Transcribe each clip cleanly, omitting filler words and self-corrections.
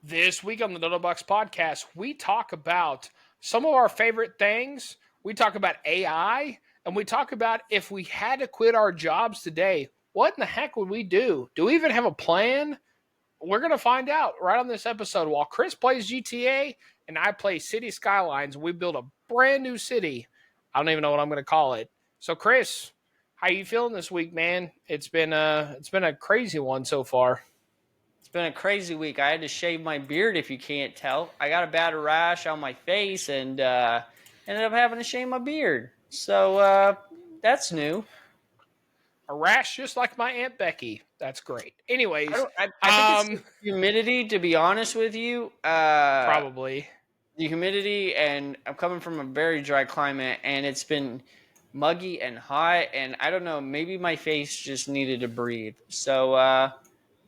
This week on the Doughnut podcast, we talk about some of our favorite things. We talk about AI, and we talk about if we had to quit our jobs today, what in the heck would we do? Do we even have a plan? We're going to find out right on this episode. While Chris plays GTA and I play City Skylines, we build a brand new city. I don't even know what I'm going to call it. So, Chris, how you feeling this week, man? It's been a crazy one so far. It's been a crazy week. I had to shave my beard, if you can't tell. I got a bad rash on my face and ended up having to shave my beard. So that's new. A rash just like my Aunt Becky. That's great. I Anyways, don't. I think it's the humidity. To be honest with you, probably. the humidity, and I'm coming from a very dry climate, and it's been muggy and hot, and I don't know. Maybe my face just needed to breathe. So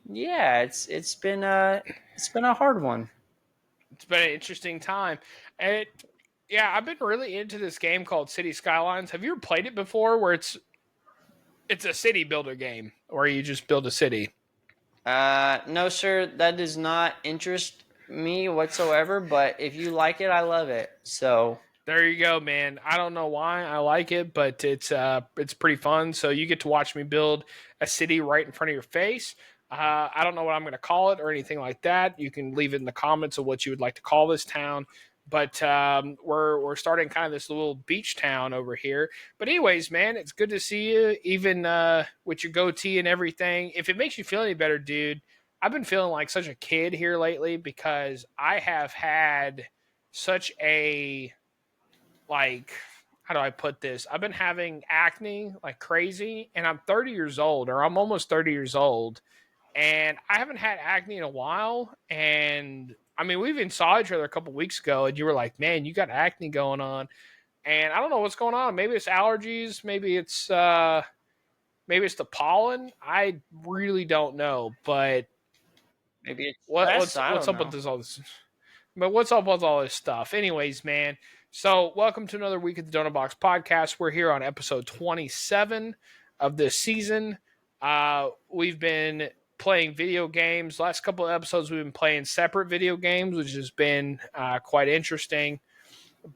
yeah, it's been a hard one. It's been an interesting time. And yeah, I've been really into this game called City Skylines. Have you ever played it before? Where it's a city builder game where you just build a city. No, sir, that does not interest me whatsoever. But if you like it, I love it. So There you go, man. I don't know why I like it, but it's pretty fun. So you get to watch me build a city right in front of your face. I don't know what I'm going to call it or anything like that. You can leave it in the comments of what you would like to call this town. But we're starting kind of this little beach town over here. But anyways, man, it's good to see you, even with your goatee and everything. If it makes you feel any better, dude, I've been feeling like such a kid here lately because I have had such a like how do I put this? I've been having acne like crazy, and I'm 30 years old, or I'm almost 30 years old, and I haven't had acne in a while. And I mean, we even saw each other a couple weeks ago, and you were like, "Man, you got acne going on," and I don't know what's going on. Maybe it's allergies. Maybe it's the pollen. I really don't know, but maybe it's what stress. what's I what's don't up with know. this all this? But what's up with all this stuff? Anyways, man. So, welcome to another week of the Donut Box Podcast. We're here on episode 27 of this season. We've been playing video games. Last couple of episodes, we've been playing separate video games, which has been quite interesting.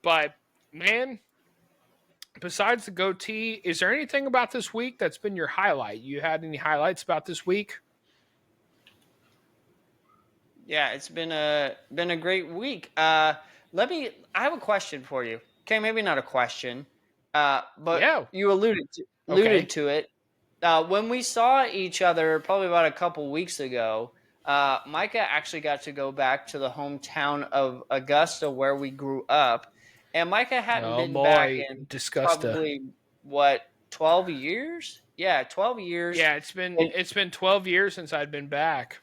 But, man, besides the goatee, is there anything about this week that's been your highlight? You had any highlights about this week? Yeah, it's been a great week. Let me. I have a question for you. Okay, maybe not a question. But Yeah. you alluded Okay. to it. When we saw each other, probably about a couple weeks ago, Micah actually got to go back to the hometown of Augusta where we grew up, and Micah hadn't Oh, been back boy. in Disgusta. probably what 12 years? Yeah, 12 years. Yeah, it's been 12 years since I'd been back.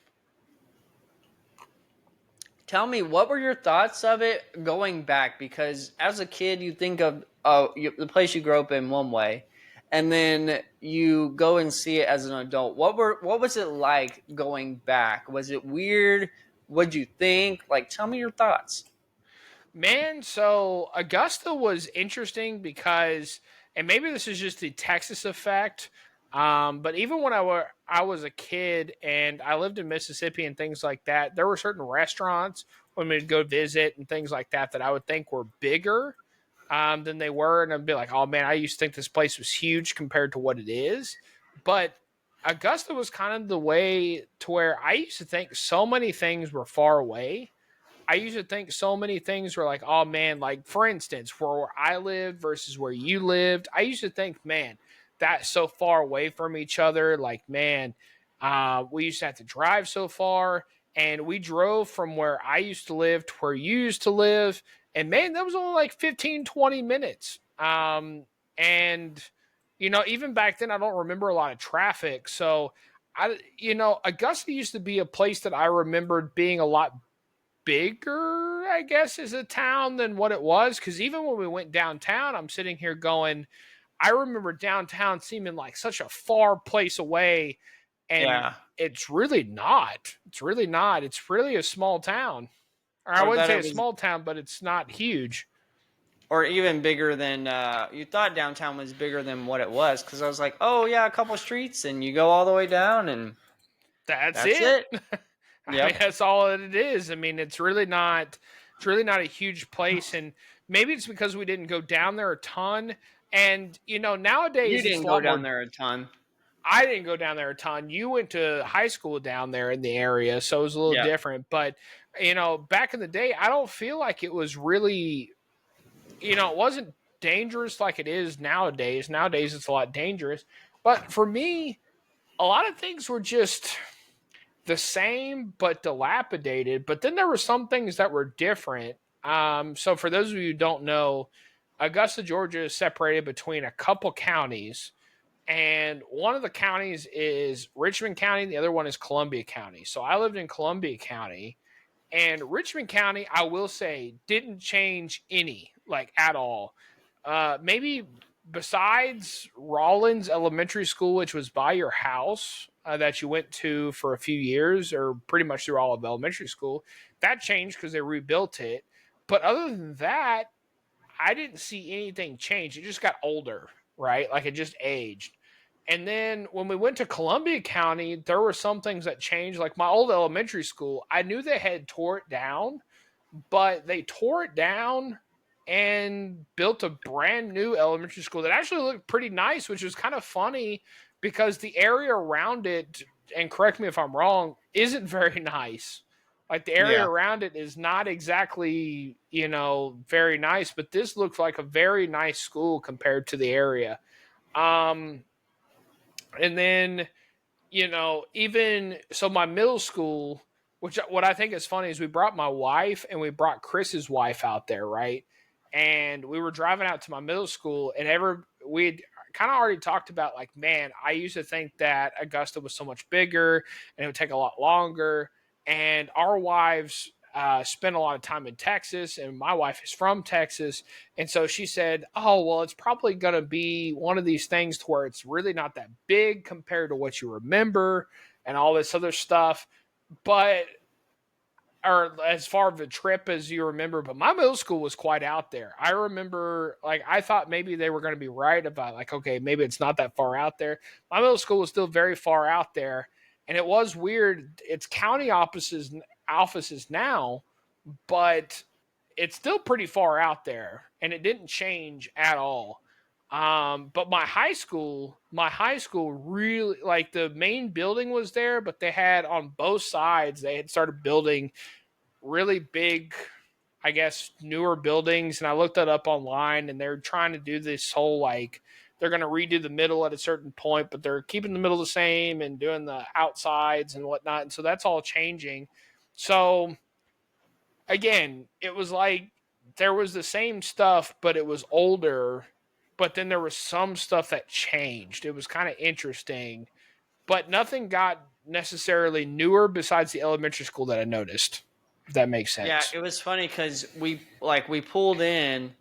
Tell me, what were your thoughts of it going back? Because as a kid, you think of the place you grew up in one way, and then you go and see it as an adult. What was it like going back? Was it weird? What'd you think? Like, tell me your thoughts. Man, so Augusta was interesting because, and maybe this is just the Texas effect, but even when I was a kid and I lived in Mississippi and things like that, there were certain restaurants when we'd go visit and things like that that I would think were bigger than they were, and I'd be like, "Oh man, I used to think this place was huge compared to what it is." But Augusta was kind of the way to where I used to think so many things were far away. I used to think so many things were like, oh man, like for instance, where I lived versus where you lived. I used to think, man, that's so far away from each other. Like, man, we used to have to drive so far. And we drove from where I used to live to where you used to live. And man, that was only like 15, 20 minutes. And, even back then, I don't remember a lot of traffic. So, Augusta used to be a place that I remembered being a lot bigger, I guess, as a town than what it was. Because even when we went downtown, I'm sitting here going, I remember downtown seeming like such a far place away, and Yeah, it's really not. It's really not. It's really a small town. Or I or wouldn't that say it a was, small town, but it's not huge. or even bigger than you thought. Downtown was bigger than what it was. Because I was like, oh yeah, a couple streets, and you go all the way down, and That's that's it. it. I mean, Yep. that's all that it is. I mean, it's really not a huge place, and maybe it's because we didn't go down there a ton. And You nowadays it's didn't a go lot down more. there a ton. I didn't go down there a ton. You went to high school down there in the area, so it was a little Yeah. different. But back in the day, I don't feel like it was really, it wasn't dangerous like it is nowadays. Nowadays, it's a lot dangerous. But for me, a lot of things were just the same but dilapidated. But then there were some things that were different. So for those of you who don't know, Augusta, Georgia is separated between a couple counties, and one of the counties is Richmond County, the other one is Columbia County. So I lived in Columbia County, and Richmond County, I will say, didn't change any, like at all. Maybe besides Rollins Elementary School, which was by your house, that you went to for a few years, or pretty much through all of elementary school, that changed because they rebuilt it. But other than that, I didn't see anything change. It just got older, right? Like it just aged. And then when we went to Columbia County, there were some things that changed. Like my old elementary school, I knew they had tore it down, but they tore it down and built a brand new elementary school that actually looked pretty nice, which was kind of funny because the area around it, and correct me if I'm wrong, isn't very nice. Like the area Yeah. around it is not exactly, very nice, but this looks like a very nice school compared to the area. Um, and then even so, my middle school, which what I think is funny is we brought my wife and we brought Chris's wife out there, right? And we were driving out to my middle school, and we'd kind of already talked about like, man, I used to think that Augusta was so much bigger and it would take a lot longer. And our wives spent a lot of time in Texas, and my wife is from Texas, and so she said, "Oh, well, it's probably going to be one of these things to where it's really not that big compared to what you remember and all this other stuff." But or as far of a trip as you remember, but my middle school was quite out there. I remember, like, I thought maybe they were going to be right about, like, okay, maybe it's not that far out there. My middle school was still very far out there, and it was weird. It's county offices now, but it's still pretty far out there, and it didn't change at all. But my high school really, like, the main building was there, but they had on both sides, they had started building really big, I guess, newer buildings. And I looked that up online, and they're trying to do this whole, like, they're going to redo the middle at a certain point, but they're keeping the middle the same and doing the outsides and whatnot. And so that's all changing. So again, it was like there was the same stuff, but it was older. But then there was some stuff that changed. It was kind of interesting, but nothing got necessarily newer besides the elementary school that I noticed. If that makes Yeah, sense. it was funny because we pulled in,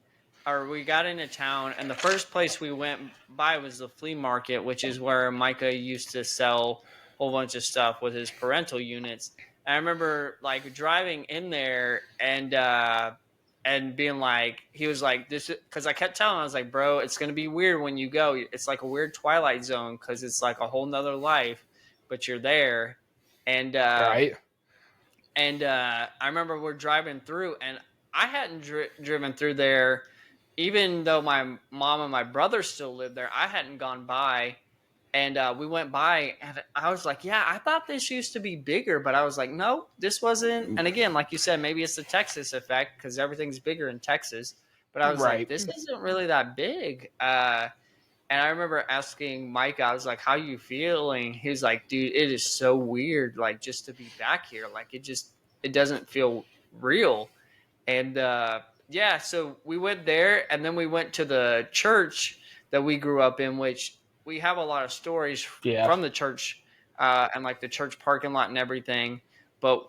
or we got into town, and the first place we went by was the flea market, which is where Micah used to sell a whole bunch of stuff with his parental units. And I remember like driving in there and being like, he was like this, because I kept telling him, I was like, bro, it's gonna be weird when you go. It's like a weird Twilight Zone because it's like a whole nother life, but you're there, and Right. I remember we're driving through, and I hadn't driven through there, even though my mom and my brother still lived there. I hadn't gone by, and we went by, and I was like, "Yeah, I thought this used to be bigger," but I was like, "No, this wasn't." And again, like you said, maybe it's the Texas effect because everything's bigger in Texas. But I was like, Right. "This isn't really that big." And I remember asking Mike, I was like, "How you feeling?" He was like, "Dude, it is so weird, like just to be back here. Like it doesn't feel real." And yeah, so we went there, and then we went to the church that we grew up in, which we have a lot of stories Yeah. from the church and like the church parking lot and everything. But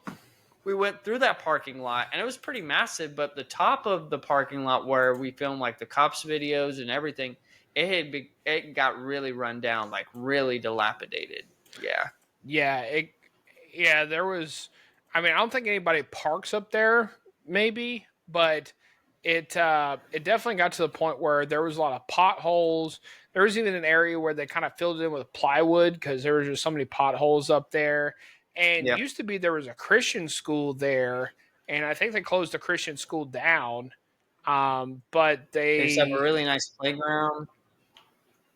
we went through that parking lot, and it was pretty massive. But the top of the parking lot where we filmed like the cops videos and everything, it got really run down, like really dilapidated. Yeah. Yeah. Yeah. There was. I mean, I don't think anybody parks up there, maybe, but it definitely got to the point where there was a lot of potholes. There was even an area where they kind of filled it in with plywood because there was just so many potholes up there. And Yep. used to be there was a Christian school there, and I think they closed the Christian school down. But They used to have a they, really nice playground.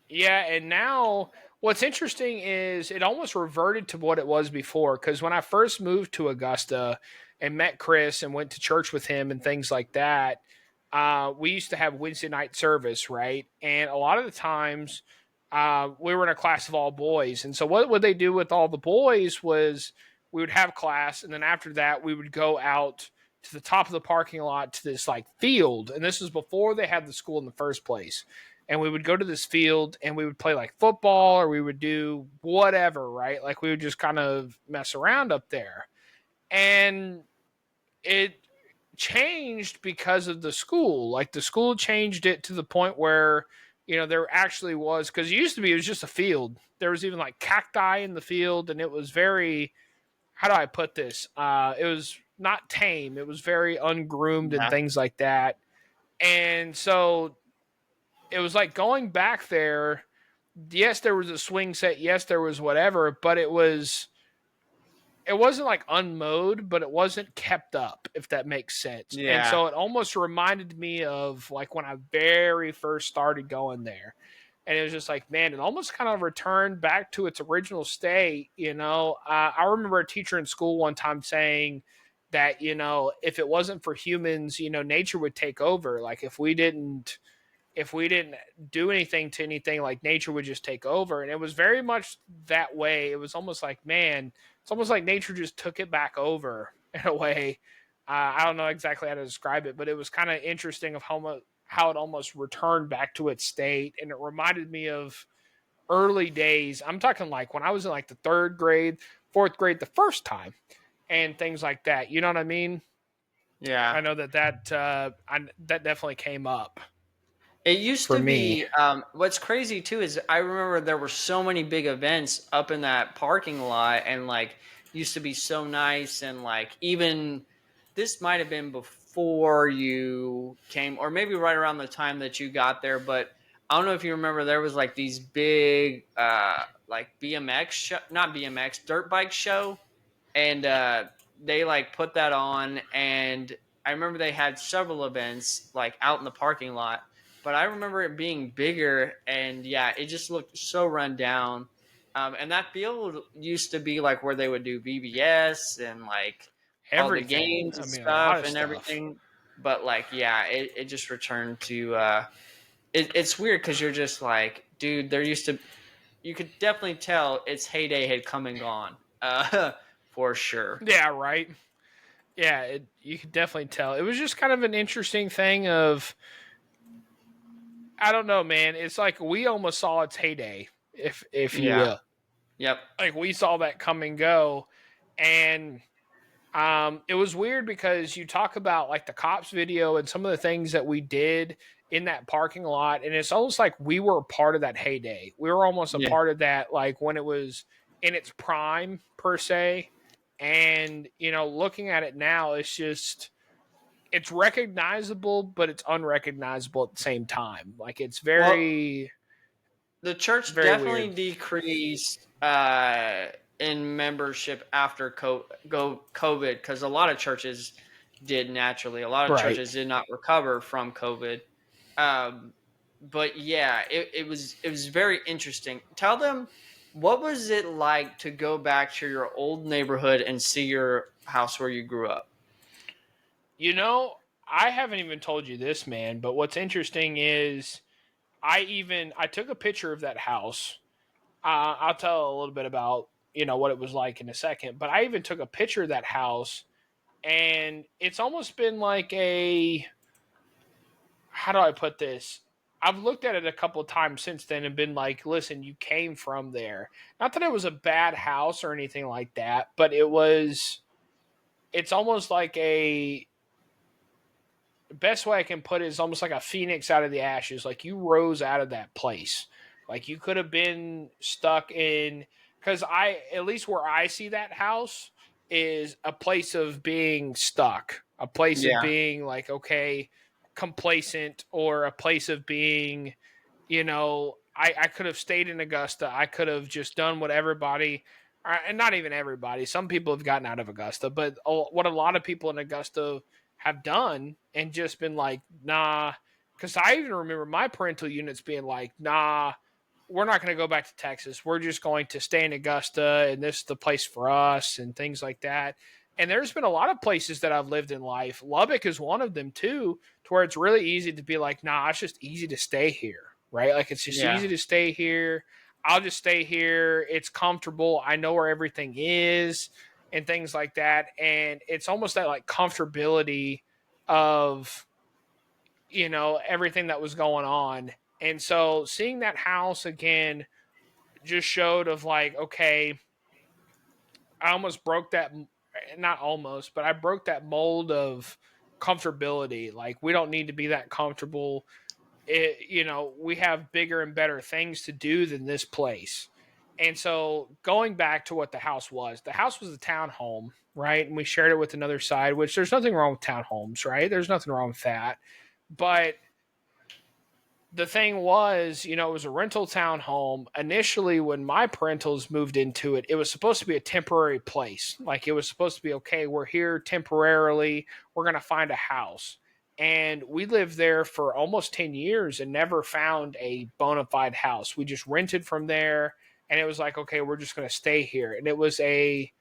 yeah, and now what's interesting is it almost reverted to what it was before. Because when I first moved to Augusta and met Chris and went to church with him and things like that, we used to have Wednesday night service, right? And a lot of the times, we were in a class of all boys, and so what would they do with all the boys was we would have class, and then after that we would go out to the top of the parking lot to this like field, and this was before they had the school in the first place, and we would go to this field and we would play like football or we would do whatever, right? Like we would just kind of mess around up there. And it changed because of the school. Like the school changed it to the point where, there actually was, because it used to be, it was just a field. There was even like cacti in the field, and it was very, how do I put this? It was not tame, it was very ungroomed and Yeah. things like that. And so it was like going back there. Yes, there was a swing set. Yes, there was whatever, but it wasn't like unmowed, but it wasn't kept up, if that makes sense. And Yeah. so it almost reminded me of like when I very first started going there. And it was just like, man, it almost kind of returned back to its original state. I remember a teacher in school one time saying that, if it wasn't for humans, nature would take over. Like if we didn't do anything to anything, like nature would just take over. And it was very much that way. It was almost like, man, it's almost like nature just took it back over in a way. I don't know exactly how to describe it, but it was kind of interesting of how it almost returned back to its state. And it reminded me of early days. I'm talking like when I was in like the third grade, fourth grade, the first time, and things like that. You know what I mean? Yeah. I know that definitely came up It used for to me. be. What's crazy too is I remember there were so many big events up in that parking lot, and like used to be so nice, and like even this might have been before you came, or maybe right around the time that you got there. But I don't know if you remember, there was like these big, like BMX show, not BMX, dirt bike show, and they like put that on, and I remember they had several events like out in the parking lot, but I remember it being bigger, and yeah, it just looked so run down. And that field used to be like where they would do VBS and like all the Everything. games I and mean, a lot stuff of and stuff. everything. But like, yeah, it just returned to. It's weird because you're just like, dude, there used to. You could definitely tell its heyday had come and gone, for sure. Yeah, right. Yeah, you could definitely tell. It was just kind of an interesting thing of, I don't know, man. It's like we almost saw its heyday, if you Yeah. will. Yep. Like we saw that come and go, and it was weird because you talk about like the cops video and some of the things that we did in that parking lot, and it's almost like we were a part of that heyday. We were almost a Yeah. part of that, like when it was in its prime per se. And looking at it now, it's recognizable, but it's unrecognizable at the same time. Like it's Well, very, the church very definitely weird. decreased in membership after COVID because a lot of churches did naturally. A lot of Right. churches did not recover from COVID. Um, but yeah, it was very interesting. Tell them, what was it like to go back to your old neighborhood and see your house where you grew up? You know, I haven't even told you this, man, but what's interesting is I took a picture of that house. I'll tell a little bit about, what it was like in a second, but I even took a picture of that house, and it's almost been like a, how do I put this? I've looked at it a couple of times since then and been like, listen, you came from there. Not that it was a bad house or anything like that, but it's almost like a, the best way I can put it is almost like a phoenix out of the ashes. Like you rose out of that place. Like you could have been stuck in, because at least where I see that house is a place of being stuck, a place of Yeah. being like, okay, complacent, or a place of being, I could have stayed in Augusta. I could have just done what everybody. and not even everybody. Some people have gotten out of Augusta, but what a lot of people in Augusta have done and just been like, nah. Because I even remember my parental units being like, nah, we're not going to go back to Texas. We're just going to stay in Augusta, and this is the place for us, and things like that. And there's been a lot of places that I've lived in life. Lubbock is one of them too, to where it's really easy to be like, nah, it's just easy to stay here, right? Like it's just Yeah. easy to stay here. I'll just stay here. It's comfortable. I know where everything is and things like that. And it's almost that like comfortability of, everything that was going on. And so seeing that house again just showed of like, okay, I almost broke that, not almost, but I broke that mold of comfortability. Like we don't need to be that comfortable. We have bigger and better things to do than this place. And so going back to what the house was a townhome, right? And we shared it with another side, which there's nothing wrong with townhomes, right? There's nothing wrong with that. But the thing was, it was a rental townhome. Initially, when my parentals moved into it, it was supposed to be a temporary place. Like it was supposed to be, okay, we're here temporarily. We're going to find a house. And we lived there for almost 10 years and never found a bona fide house. We just rented from there. And it was like, okay, we're just going to stay here. And it was a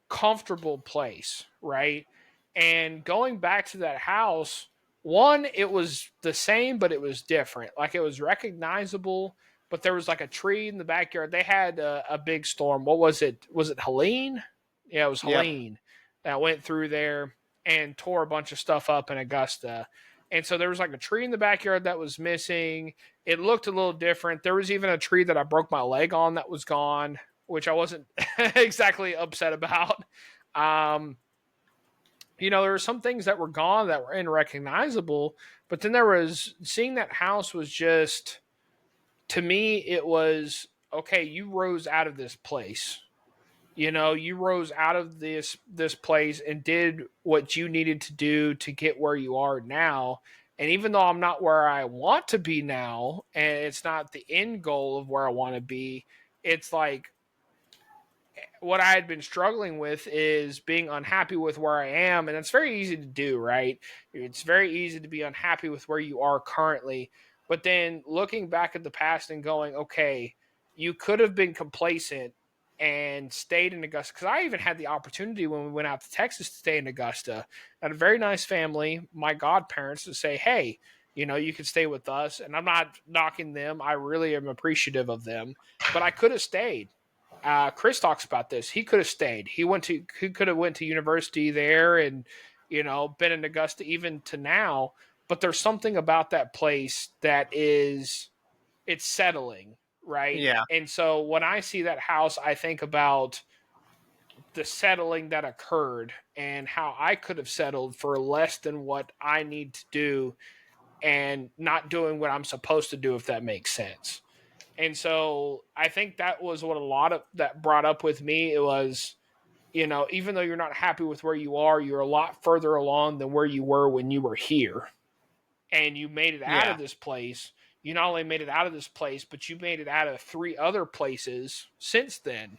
comfortable place, right? And going back to that house, one, it was the same, but it was different. Like it was recognizable, but there was like a tree in the backyard. They had a big storm. What was it? Was it Helene? Yeah, it was Yep. Helene that went through there and tore a bunch of stuff up in Augusta. And so there was like a tree in the backyard that was missing. It looked a little different. There was even a tree that I broke my leg on that was gone, which I wasn't exactly upset about. Um, there were some things that were gone that were unrecognizable, but then there was seeing that house was just, to me, it was okay. You rose out of this place. You rose out of this place and did what you needed to do to get where you are now. And even though I'm not where I want to be now, and it's not the end goal of where I want to be, it's like what I had been struggling with is being unhappy with where I am. And it's very easy to do, right? It's very easy to be unhappy with where you are currently. But then looking back at the past and going, okay, you could have been complacent and stayed in Augusta. Because I even had the opportunity when we went out to Texas to stay in Augusta. I had a very nice family, my godparents, to say, hey, you can stay with us. And I'm not knocking them. I really am appreciative of them. But I could have stayed. Chris talks about this. He could have stayed. He could have went to university there and been in Augusta even to now. But there's something about that place that it's settling, right? Yeah. And so when I see that house, I think about the settling that occurred and how I could have settled for less than what I need to do and not doing what I'm supposed to do, if that makes sense. And so I think that was what a lot of that brought up with me. It was, even though you're not happy with where you are, you're a lot further along than where you were when you were here. And you made it out Yeah. of this place. You not only made it out of this place, but you made it out of 3 other places since then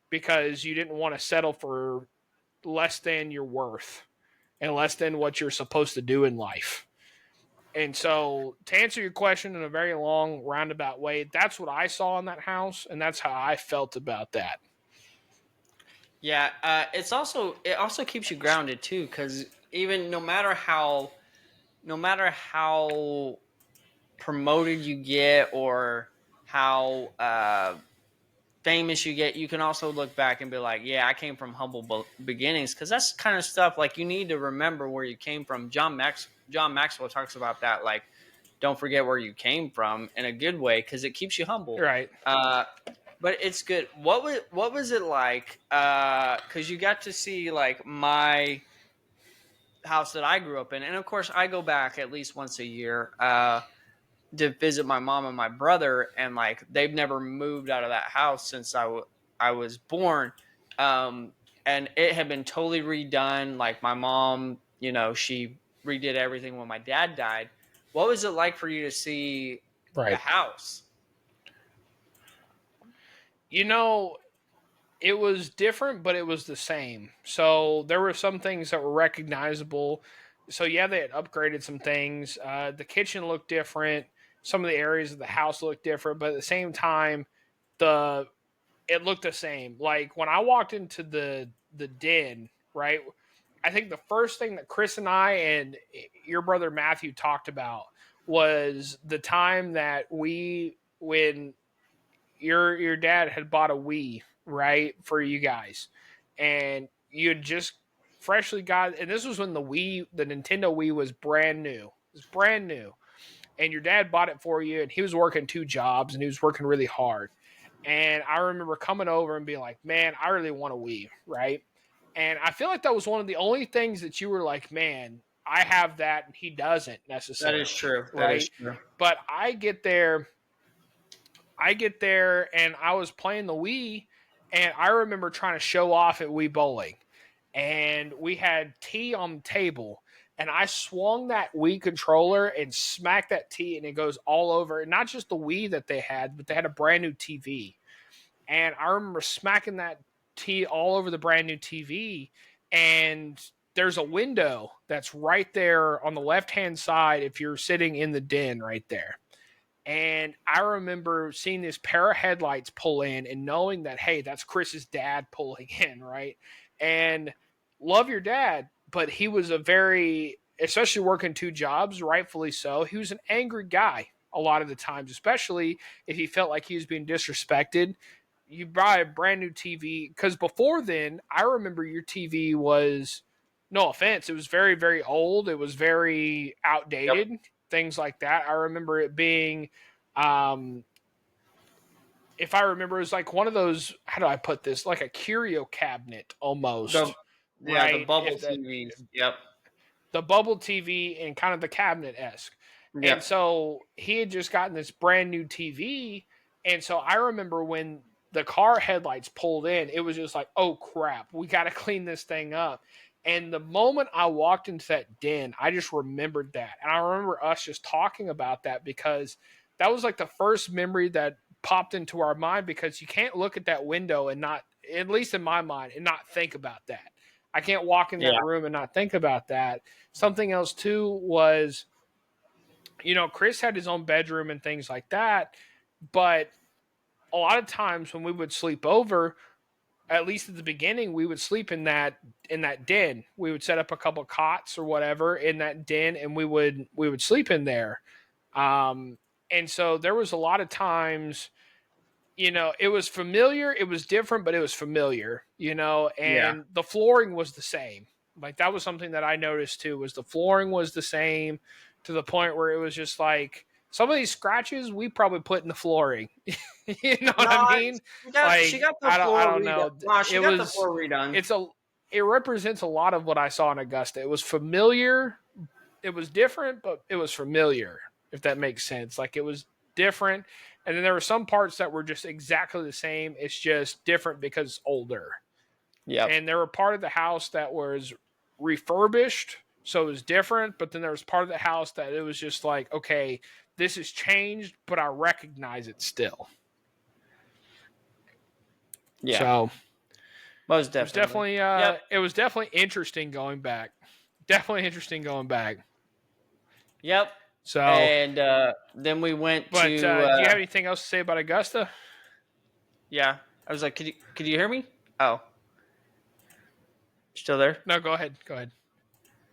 because you didn't want to settle for less than your worth and less than what you're supposed to do in life. And so, to answer your question in a very long, roundabout way, that's what I saw in that house, and that's how I felt about that. Yeah. It also keeps you grounded too, because even no matter how promoted you get or how famous you get, you can also look back and be like, yeah, I came from humble beginnings, because that's kind of stuff like you need to remember where you came from. John Maxwell talks about that, like, don't forget where you came from in a good way, because it keeps you humble. Right. uh but it's good. What was it like, because you got to see like my house that I grew up in, and of course I go back at least once a year to visit my mom and my brother, and like they've never moved out of that house since I was born. um and it had been totally redone. Like my mom, she redid everything when my dad died. What was it like for you to see the Right. house? You know, it was different, but it was the same. So there were some things that were recognizable. So yeah, they had upgraded some things. The kitchen looked different. Some of the areas of the house looked different, but at the same time, the it looked the same. Like when I walked into the den, right? I think the first thing that Chris and I and your brother Matthew talked about was the time that when your dad had bought a Wii, right, for you guys, and you had just freshly got, and this was when the Nintendo Wii was brand new. It was brand new, and your dad bought it for you, and he was working 2 jobs, and he was working really hard. And I remember coming over and being like, "Man, I really want a Wii," right? And I feel like that was one of the only things that you were like, "Man, I have that, and he doesn't That is necessarily," true. That is right? true. But I get there and I was playing the Wii, and I remember trying to show off at Wii Bowling, and we had tea on the table, and I swung that Wii controller and smacked that tea, and it goes all over. And not just the Wii that they had, but they had a brand new TV, and I remember smacking that tea all over the brand new TV, and there's a window that's right there on the left hand side if you're sitting in the den right there. And I remember seeing this pair of headlights pull in and knowing that, hey, that's Chris's dad pulling in, right? And love your dad, but he was a very, especially working 2 jobs, rightfully so. He was an angry guy a lot of the times, especially if he felt like he was being disrespected. You buy a brand new TV, because before then, I remember your TV was, no offense, it was very, very old. It was very Yep. outdated, things like that. I remember it being, um, if I remember, it was like one of those. How do I put this? Like a curio cabinet The almost, yeah, the right? bubble If that TVs. Yep. the bubble TV and kind of the cabinet esque. And Yep. so he had just gotten this brand new TV. And so I remember when the car headlights pulled in, it was just like, oh crap, we got to clean this thing up. And the moment I walked into that den, I just remembered that. And I remember us just talking about that, because that was like the first memory that popped into our mind, because you can't look at that window and not, at least in my mind, and not think about that. I can't walk in that Yeah. room and not think about that. Something else too was, Chris had his own bedroom and things like that, but a lot of times when we would sleep over, at least at the beginning, we would sleep in that den. We would set up a couple cots or whatever in that den, and we would sleep in there. Um, and so there was a lot of times, it was familiar, it was different, but it was familiar, Yeah. and the flooring was the same. Like that was something that I noticed too, was the flooring was the same, to the point where it was just like some of these scratches we probably put in the flooring. You know what I No, mean? she Like got the I floor don't redone. know. No, she It got the was floor redone. it's a it represents a lot of what I saw in Augusta. It was familiar, it was different, but it was familiar, if that makes sense. Like it was different, and then there were some parts that were just exactly the same. It's just different because it's older. Yep. And there were part of the house that was refurbished, so it was different. But then there was part of the house that it was just like, okay, this has changed, but I recognize it still. Yeah. So Most it was definitely. definitely Yep. interesting going back. Definitely interesting going back. Yep. So, And then we went but to do you have anything else to say about Augusta? yeah. I was like, could you hear me? Oh, still there? No, go ahead. Go ahead.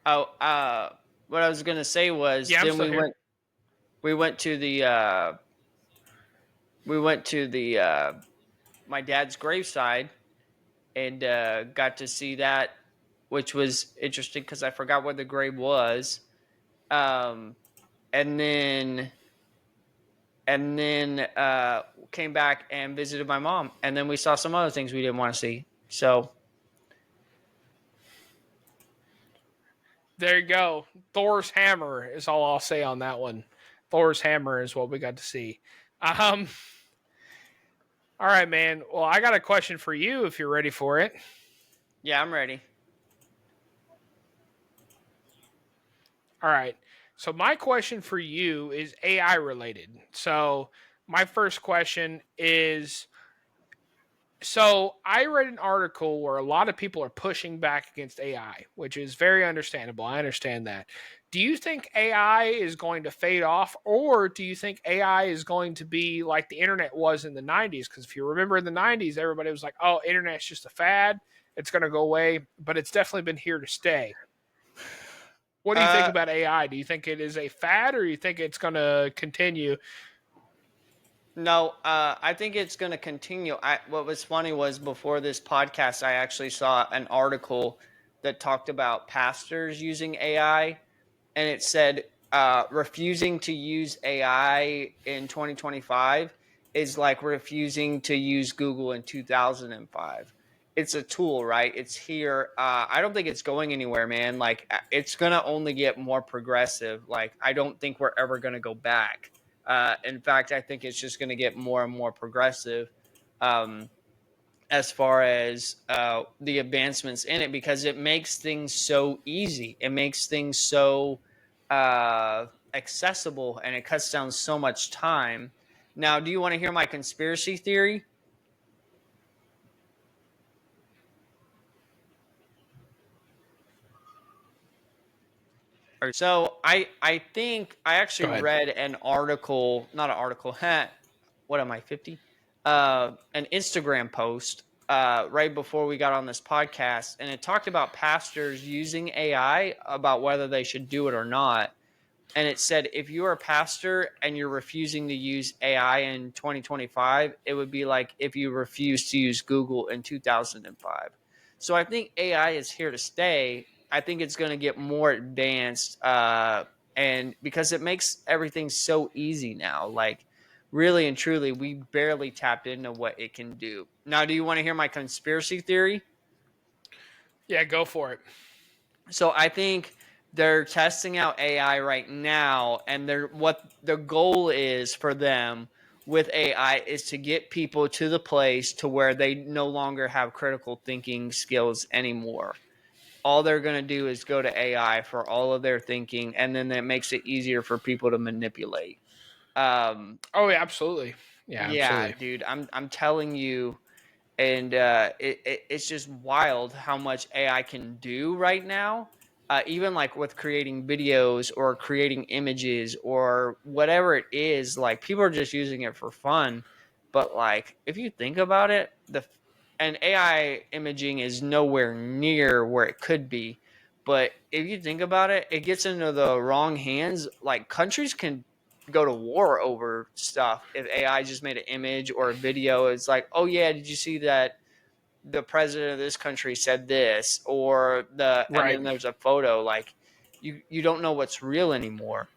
Oh, what I was gonna say was Yeah, I'm then still we here. went we went to the my dad's graveside and got to see that, which was interesting because I forgot where the grave was. Um, and then came back and visited my mom, and then we saw some other things we didn't want to see. So There you go. Thor's hammer is all I'll say on that one. Thor's hammer is what we got to see. Um, all right, man. Well, I got a question for you if you're ready for it. yeah, I'm ready. All right. So my question for you is AI related. So my first question is, So I read an article where a lot of people are pushing back against AI, which is very understandable. I understand that. Do you think AI is going to fade off, or do you think AI is going to be like the internet was in the 90s? Because if you remember in the 90s, everybody was like, oh, internet's just a fad. It's going to go away, but it's definitely been here to stay. What do you think Uh, about AI? Do you think it is a fad, or do you think it's going to continue? no, I think it's going to continue. What was funny was before this podcast, I actually saw an article that talked about pastors using AI, and it said refusing to use AI in 2025 is like refusing to use Google in 2005. It's a tool, right? It's here. I don't think it's going anywhere, man. Like it's gonna only get more progressive. Like I don't think we're ever gonna go back. In fact, I think it's just gonna get more and more progressive. Um, as far as the advancements in it because it makes things so easy. It makes things so accessible and it cuts down so much time. Now, do you want to hear my conspiracy theory? So I think I Go actually ahead. read an article, not an article, what am I, 50? An Instagram post right before we got on this podcast, and it talked about pastors using AI about whether they should do it or not. And it said if you are a pastor and you're refusing to use AI in 2025, it would be like if you refused to use Google in 2005. So I think AI is here to stay. I think it's going to get more advanced, and because it makes everything so easy now, like really and truly, we barely tapped into what it can do. Now, do you want to hear my conspiracy theory? Yeah, go for it. So I think they're testing out AI right now, and they're what the goal is for them with AI is to get people to the place to where they no longer have critical thinking skills anymore. All they're going to do is go to AI for all of their thinking, and then that makes it easier for people to manipulate. Um, Oh, yeah, absolutely. Yeah, yeah, absolutely. dude, I'm telling you, and it's just wild how much AI can do right now. Even like with creating videos or creating images or whatever it is, like people are just using it for fun. But like if you think about it, the and AI imaging is nowhere near where it could be. But if you think about it, it gets into the wrong hands. Like countries can go to war over stuff if AI just made an image or a video. It's like, oh yeah, did you see that the president of this country said this or and Right. then there's a photo like you don't know what's real anymore.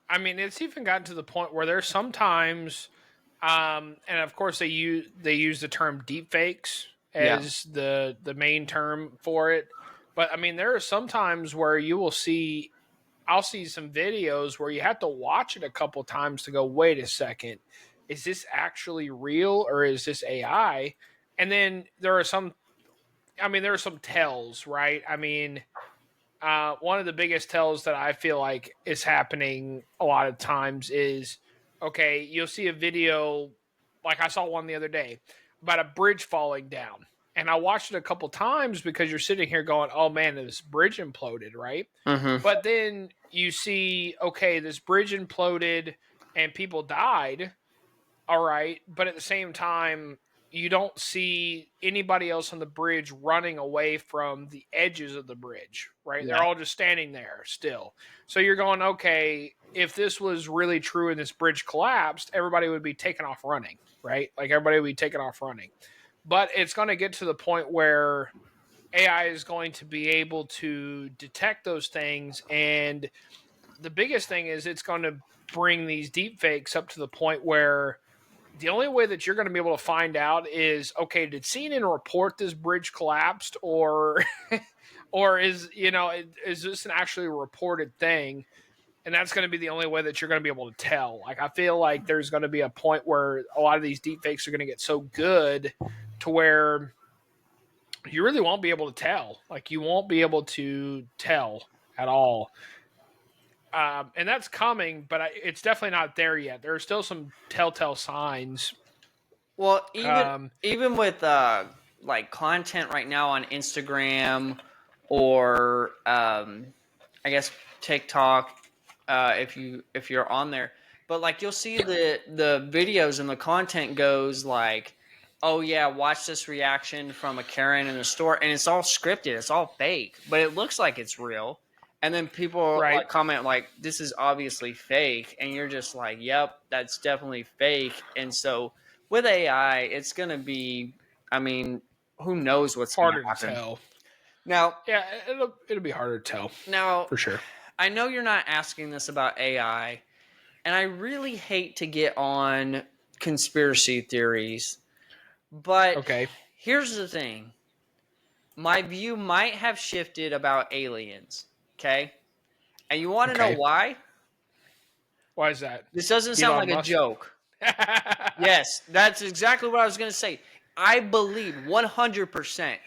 I mean, it's even gotten to the point where there's sometimes, and of course they use the term deepfakes Yeah. as the main term for it. But I mean, there are some times where you will see, I'll see some videos where you have to watch it a couple times to go, wait a second, is this actually real or is this AI? And then there are some, I mean, there are some tells, right? I mean, one of the biggest tells that I feel like is happening a lot of times is okay, you'll see a video, like I saw one the other day about a bridge falling down. And I watched it a couple times because you're sitting here going, oh man, this bridge imploded, right? Mm-hmm. But then you see, okay, this bridge imploded and people died, all right, but at the same time, you don't see anybody else on the bridge running away from the edges of the bridge, right? They're Yeah. all just standing there still. So you're going, okay, if this was really true and this bridge collapsed, everybody would be taking off running, right? Like everybody would be taking off running. But it's going to get to the point where AI is going to be able to detect those things. And the biggest thing is it's going to bring these deep fakes up to the point where the only way that you're going to be able to find out is okay, did CNN report this bridge collapsed, or or is this an actually reported thing? And that's going to be the only way that you're going to be able to tell. Like I feel like there's going to be a point where a lot of these deepfakes are going to get so good to where you really won't be able to tell. Like you won't be able to tell at all. And that's coming, but it's definitely not there yet. There are still some telltale signs Well, even Um, even with like content right now on Instagram or I guess TikTok, if you're on there, but like you'll see the videos and the content goes like, oh yeah, watch this reaction from a Karen in the store, and it's all scripted, it's all fake, but it looks like it's real. And then people right. like comment like, "This is obviously fake," and you're just like, "Yep, that's definitely fake." And so with AI, it's going to be, I mean, who knows what's going to Harder to happen. tell. Now, Yeah, it'll be harder to tell now, for sure. I know you're not asking this about AI, and I really hate to get on conspiracy theories, but Okay. here's the thing. My view might have shifted about aliens, okay? And you want to know Okay. why? Why is that? This doesn't sound Elon like a Musk. joke. Yes, that's exactly what I was going to say. I believe 100%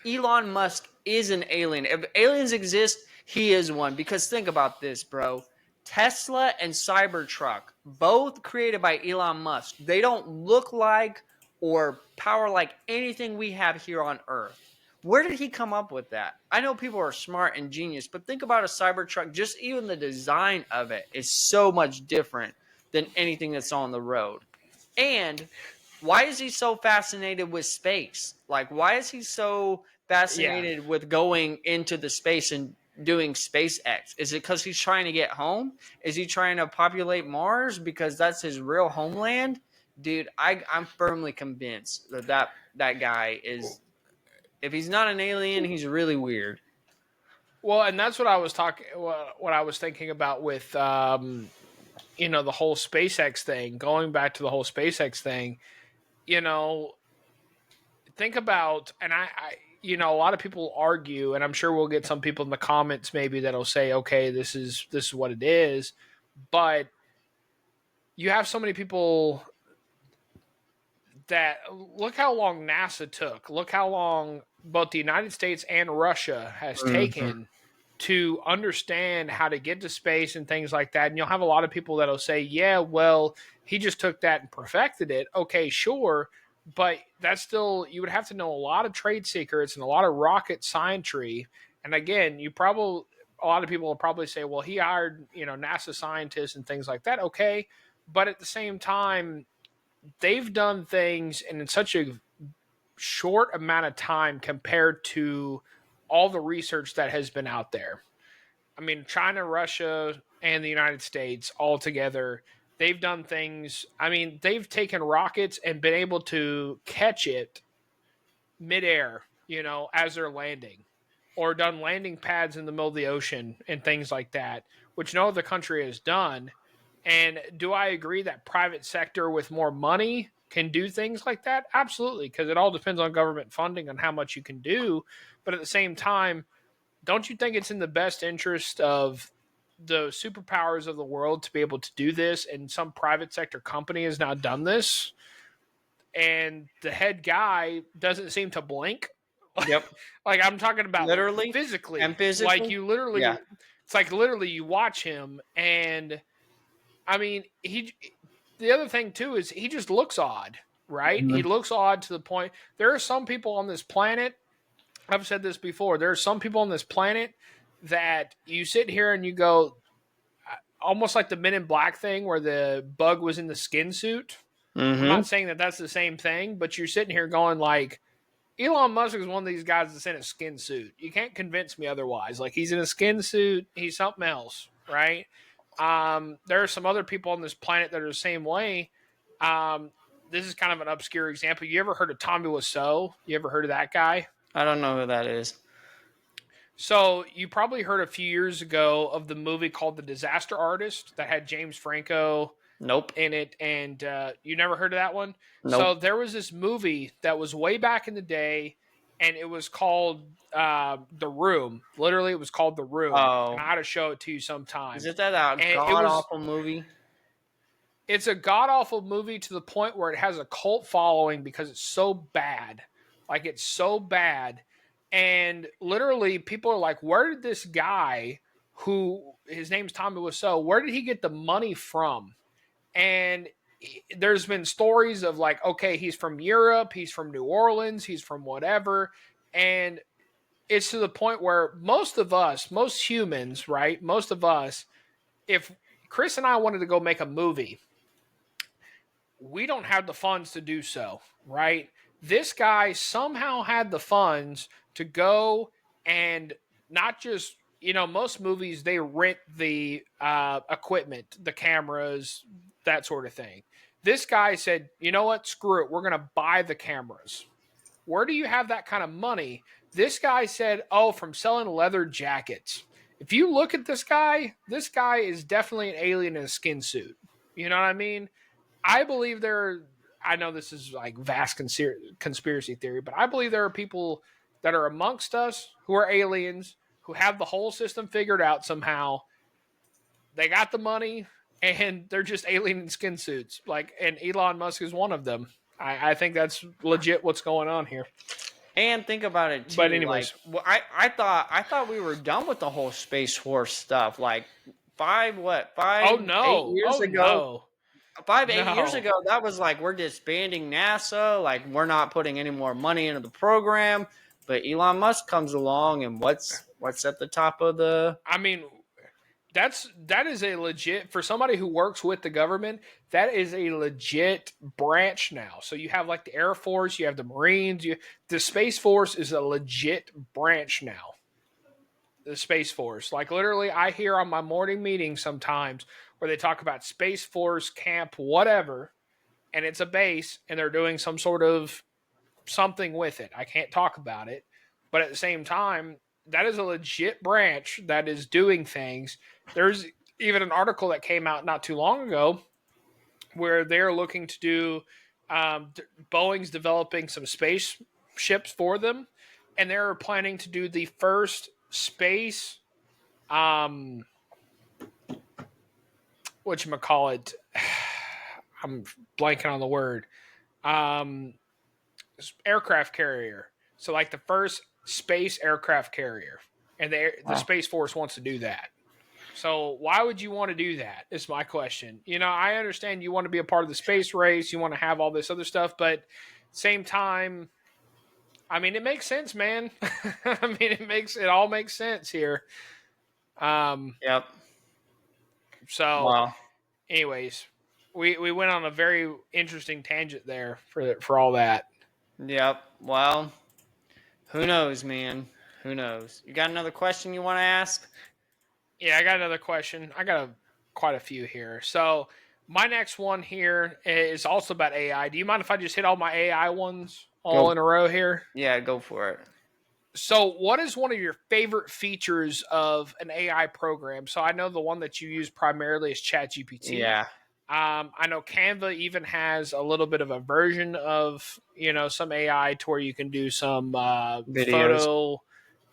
Elon Musk is an alien. If aliens exist, he is one. Because think about this, bro. Tesla and Cybertruck, both created by Elon Musk, they don't look like or power like anything we have here on Earth. Where did he come up with that? I know people are smart and genius, but think about a Cybertruck. Just even the design of it is so much different than anything that's on the road. And why is he so fascinated with space? Like, why is he so Yeah. fascinated with going into the space and doing SpaceX? Is it because he's trying to get home? Is he trying to populate Mars because that's his real homeland? Dude, I'm firmly convinced that guy is. If he's not an alien, he's really weird. Well, and that's what I was talking. What I was thinking about with the whole SpaceX thing. Going back to the whole SpaceX thing, you know, think about, and a lot of people argue, and I'm sure we'll get some people in the comments maybe that'll say, okay, this is what it is, but you have so many people that look how long NASA took. Look how long both the United States and Russia has Mhm. taken to understand how to get to space and things like that. And you'll have a lot of people that'll say, yeah, well, he just took that and perfected it. Okay, sure. But that's still, you would have to know a lot of trade secrets and a lot of rocket scientry. And again, a lot of people will probably say, well, he hired, NASA scientists and things like that. Okay. But at the same time, they've done things in such a short amount of time compared to all the research that has been out there. I mean, China, Russia, and the United States all together, they've done things. I mean, they've taken rockets and been able to catch it midair, as they're landing, or done landing pads in the middle of the ocean and things like that, which no other country has done. And do I agree that private sector with more money can do things like that? Absolutely, because it all depends on government funding on how much you can do. But at the same time, don't you think it's in the best interest of the superpowers of the world to be able to do this? And some private sector company has now done this, and the head guy doesn't seem to blink. Yep. Like I'm talking about Literally and physically. Like physically. you literally, Yeah. it's like literally you watch him, and I mean, the other thing too is he just looks odd, right? He Mhm. looks odd to the point. There are some people on this planet. I've said this before. There are some people on this planet that you sit here and you go, almost like the Men in Black thing where the bug was in the skin suit. I'm Mhm. not saying that that's the same thing, but you're sitting here going like, Elon Musk is one of these guys that's in a skin suit. You can't convince me otherwise. Like he's in a skin suit, he's something else, right? There are some other people on this planet that are the same way. Um, this is kind of an obscure example. You ever heard of Tommy Wiseau? You ever heard of that guy? I don't know who that is. So you probably heard a few years ago of the movie called The Disaster Artist that had James Franco Nope. in it, and you never heard of that one. Nope. So there was this movie that was way back in the day, and it was called The Room. Literally, it was called The Room, and Oh, I ought to show it to you is sometime. it that And god awful movie? it's a god awful movie to the point where it has a cult following because it's so bad. Like it's so bad, and literally people are like, "Where did this guy, who his name's Tommy Wiseau, where did he get the money from?" And there's been stories of like, okay, he's from Europe, he's from New Orleans, he's from whatever, and it's to the point where most of us, most humans, right, most of us, if Chris and I wanted to go make a movie, we don't have the funds to do so, right? This guy somehow had the funds to go and not just, most movies, they rent the equipment, the cameras, that sort of thing. This guy said, you know what, screw it, we're going to buy the cameras. Where do you have that kind of money? This guy said, oh, from selling leather jackets. If you look at this guy is definitely an alien in a skin suit. You know what I mean? I believe I know this is like vast conspiracy theory, but I believe there are people that are amongst us who are aliens, who have the whole system figured out somehow. They got the money and they're just alien in skin suits. Like, and Elon Musk is one of them. I think that's legit what's going on here. And think about it But too. Like, anyways, well, I thought we were done with the whole Space Force stuff. Like oh 5 8 years ago. no, 5 8 years no. ago, that was like we're disbanding NASA. Like we're not putting any more money into the program. But Elon Musk comes along, and what's at the top of the? I mean, that is a legit, for somebody who works with the government, that is a legit branch now. So you have like the Air Force, you have the Marines, the Space Force is a legit branch now. The Space Force, like literally, I hear on my morning meetings sometimes where they talk about Space Force camp, whatever, and it's a base, and they're doing some sort of something with it. I can't talk about it, but at the same time, that is a legit branch that is doing things. There's even an article that came out not too long ago where they're looking to do, Boeing's developing some space ships for them, and they're planning to do the first space, whatchamacallit, I'm blanking on the word, um, aircraft carrier. So like the first space aircraft carrier, and the Space Force wants to do that. So why would you want to do that? Is my question. I understand you want to be a part of the space race, you want to have all this other stuff, but same time, I mean, it makes sense, man. I mean, it all makes sense here. Yep. So, Wow. anyways, we went on a very interesting tangent there for all that. Yep. Well, who knows, man? Who knows? You got another question you want to ask? Yeah, I got another question. I got quite a few here. So my next one here is also about AI. Do you mind if I just hit all my AI ones all Go. in a row here? Yeah, go for it. So what is one of your favorite features of an AI program? So I know the one that you use primarily is ChatGPT. Yeah. I know Canva even has a little bit of a version of, some AI to where you can do some Videos. photo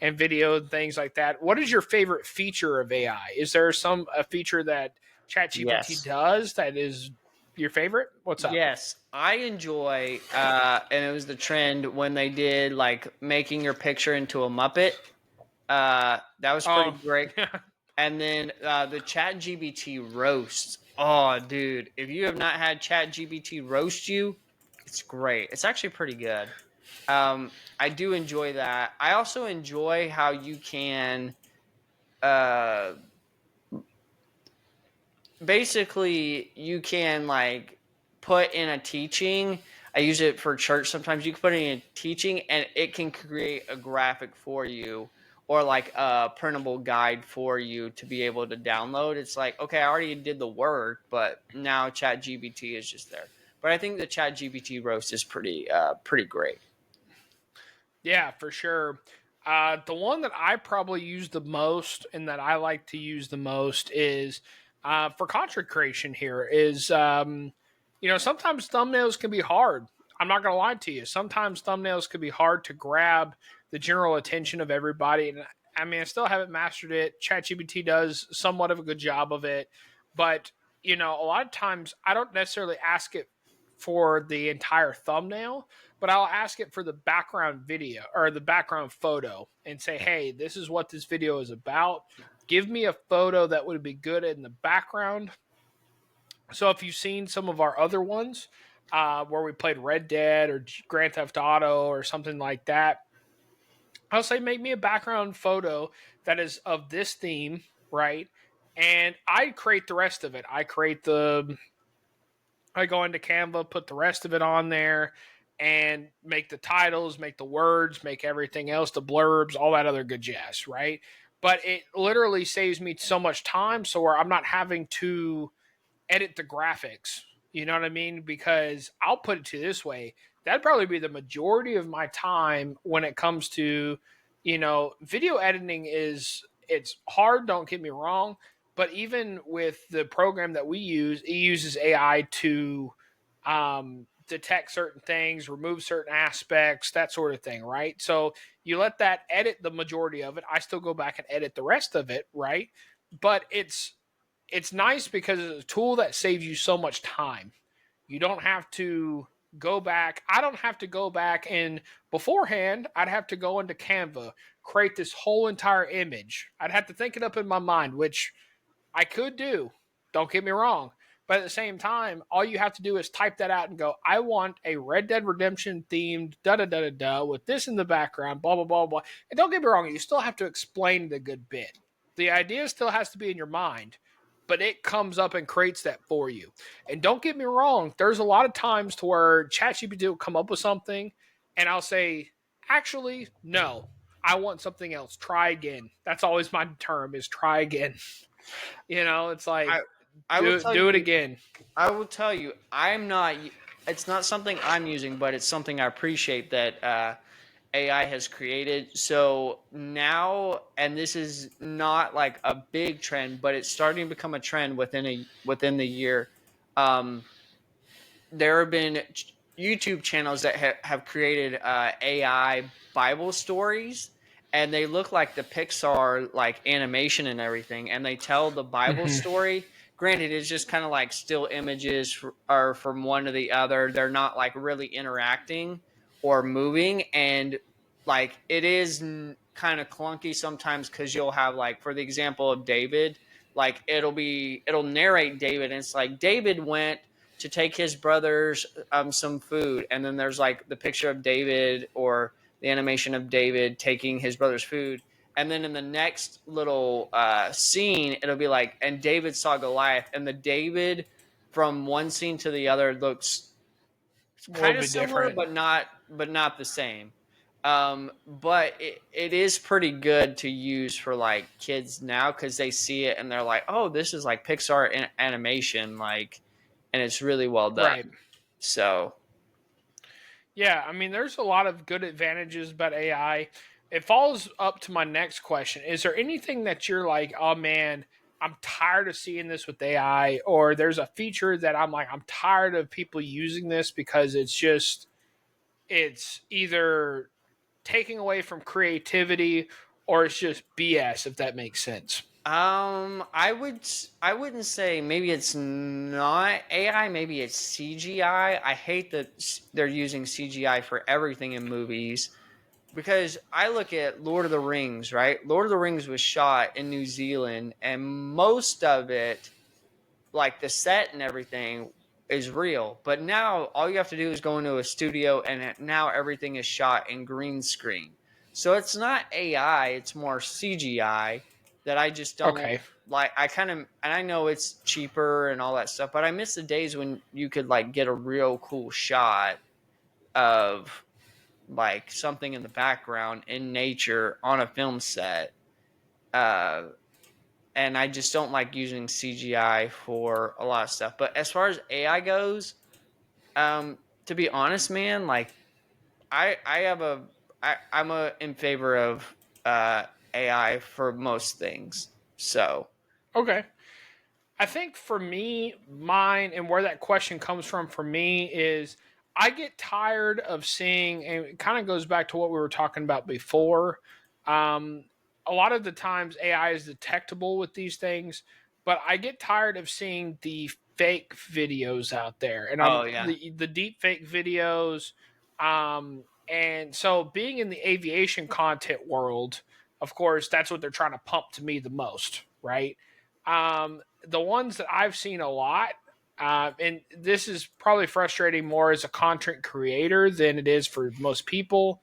and video and things like that. What is your favorite feature of AI? Is there a feature that ChatGPT Yes. does that is your favorite? What's up? Yes, I enjoy, and it was the trend when they did like making your picture into a Muppet. That was pretty Oh, great. And then the Chat GBT roast. Oh, dude, if you have not had Chat GBT roast you, it's great. It's actually pretty good. I do enjoy that. I also enjoy how you can uh, basically you can like put in a teaching. I use it for church sometimes. You can put in a teaching and it can create a graphic for you or like a printable guide for you to be able to download. It's like, okay, I already did the work, but now Chat GBT is just there. But I think the Chat GBT roast is pretty great. yeah, for sure. The one that I probably use the most and that I like to use the most is for content creation here is, sometimes thumbnails can be hard. I'm not going to lie to you. Sometimes thumbnails can be hard to grab the general attention of everybody. And I mean, I still haven't mastered it. ChatGPT does somewhat of a good job of it. But, a lot of times I don't necessarily ask it for the entire thumbnail, but I'll ask it for the background video or the background photo and say, hey, this is what this video is about. Give me a photo that would be good in the background So if you've seen some of our other ones, where we played Red Dead or Grand Theft Auto or something like that, I'll say make me a background photo that is of this theme, right? And I create the rest of it. I go into Canva, put the rest of it on there, and make the titles, make the words, make everything else, the blurbs, all that other good jazz, right? But it literally saves me so much time, so where I'm not having to edit the graphics. You know what I mean? Because I'll put it to this way, that'd probably be the majority of my time when it comes to, video editing is it's hard, don't get me wrong, but even with the program that we use, it uses AI to detect certain things, remove certain aspects, that sort of thing, right? So you let that edit the majority of it. I still go back and edit the rest of it, right? But it's nice because it's a tool that saves you so much time. You don't have to go back. I don't have to go back and beforehand, I'd have to go into Canva, create this whole entire image. I'd have to think it up in my mind, which I could do. Don't get me wrong. But at the same time, all you have to do is type that out and go, I want a Red Dead Redemption themed da da da da da with this in the background, blah, blah, blah, blah. And don't get me wrong, you still have to explain the good bit. The idea still has to be in your mind, but it comes up and creates that for you. And don't get me wrong, there's a lot of times to where ChatGPT will come up with something and I'll say, actually, no, I want something else. Try again. That's always my term is try again. It's like I I will tell do it you again. I will tell you, I'm not. It's not something I'm using, but it's something I appreciate that AI has created. So now, and this is not like a big trend, but it's starting to become a trend within the year. Um, there have been YouTube channels that have created AI Bible stories, and they look like the Pixar like animation and everything, and they tell the Bible Mhm. story. Granted, it's just kind of like still images are from one to the other. They're not like really interacting or moving, and like it is kind of clunky sometimes because you'll have like for the example of David, like it'll narrate David, and it's like David went to take his brothers some food, and then there's like the picture of David or the animation of David taking his brother's food, and then in the next little scene it'll be like, and David saw Goliath, and the David from one scene to the other looks It's a little kind of bit similar, different. but not the same. But it is pretty good to use for like kids now because they see it and they're like, oh, this is like Pixar animation, like, and it's really well done. Right. So, Yeah, I mean there's a lot of good advantages about AI. It falls up to my next question. Is there anything that you're like, "Oh man, I'm tired of seeing this with AI," or there's a feature that I'm like, "I'm tired of people using this because it's either taking away from creativity or it's just BS," if that makes sense. I wouldn't say maybe it's not AI, maybe it's CGI. I hate that they're using CGI for everything in movies because I look at Lord of the Rings, right? Lord of the Rings was shot in New Zealand, and most of it, like the set and everything, is real. But now all you have to do is go into a studio, and now everything is shot in green screen. So it's not AI; it's more CGI that I just don't Okay. like. I kind of, and I know it's cheaper and all that stuff, but I miss the days when you could like get a real cool shot of like something in the background in nature on a film set. Uh, and I just don't like using CGI for a lot of stuff. But as far as AI goes, to be honest, man, like I have a I'm in favor of AI for most things. So Okay. I think for me, mine and where that question comes from for me is I get tired of seeing, and it kind of goes back to what we were talking about before. Um, a lot of the times AI is detectable with these things, but I get tired of seeing the fake videos out there, and oh yeah. the deep fake videos. And so being in the aviation content world, of course, that's what they're trying to pump to me the most, right? The ones that I've seen a lot. And this is probably frustrating more as a content creator than it is for most people.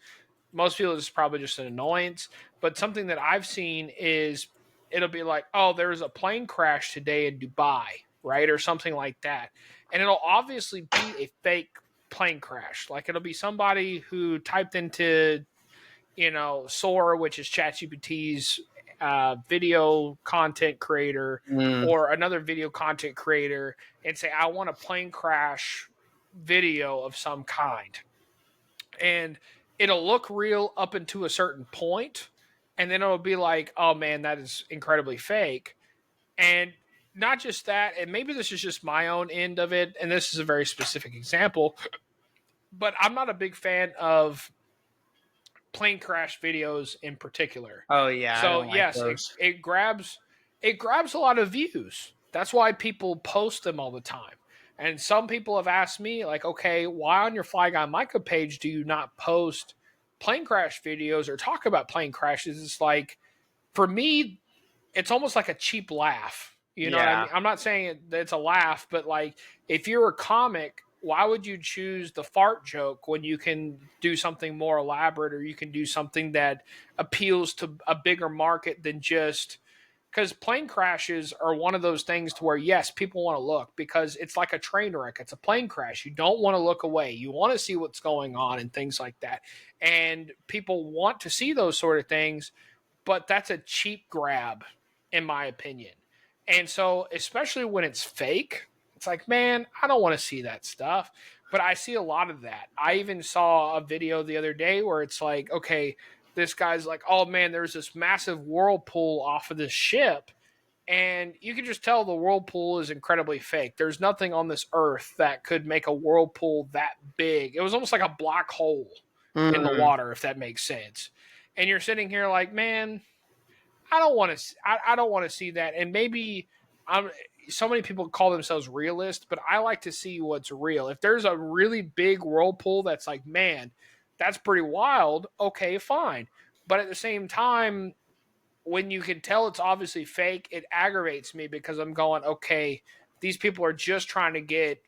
Most people, it's probably just an annoyance. But something that I've seen is it'll be like, oh, there was a plane crash today in Dubai, right? Or something like that. And it'll obviously be a fake plane crash. Like it'll be somebody who typed into, Sora, which is ChatGPT's video content creator, Mm. or another video content creator, and say, I want a plane crash video of some kind. And it'll look real up until a certain point, and then it'll be like, oh man, that is incredibly fake. And not just that, and maybe this is just my own end of it, and this is a very specific example, but I'm not a big fan of plane crash videos in particular. Oh yeah, I So don't like yes, it, those. it grabs it grabs a lot of views. That's why people post them all the time. And some people have asked me, like, okay, why on your Fly Guy Micah page do you not post plane crash videos or talk about plane crashes? It's like, for me, it's almost like a cheap laugh. You know what I Yeah. mean? I'm not saying that it's a laugh, but like if you're a comic, why would you choose the fart joke when you can do something more elaborate, or you can do something that appeals to a bigger market than just, because plane crashes are one of those things to where yes, people want to look because it's like a train wreck. It's a plane crash. You don't want to look away. You want to see what's going on and things like that. And people want to see those sort of things, but that's a cheap grab, in my opinion. And so, especially when it's fake, it's like, man, I don't want to see that stuff. But I see a lot of that. I even saw a video the other day where it's like, okay, this guy's like, oh man, there's this massive whirlpool off of this ship. And you can just tell the whirlpool is incredibly fake. There's nothing on this earth that could make a whirlpool that big. It was almost like a black hole in the Mm. water, if that makes sense. And you're sitting here like, man, I don't want to. I don't want to see that. And maybe I'm. So many people call themselves realist, but I like to see what's real. If there's a really big whirlpool that's like, man, that's pretty wild. Okay, fine. But at the same time, when you can tell it's obviously fake, it aggravates me because I'm going, okay, these people are just trying to get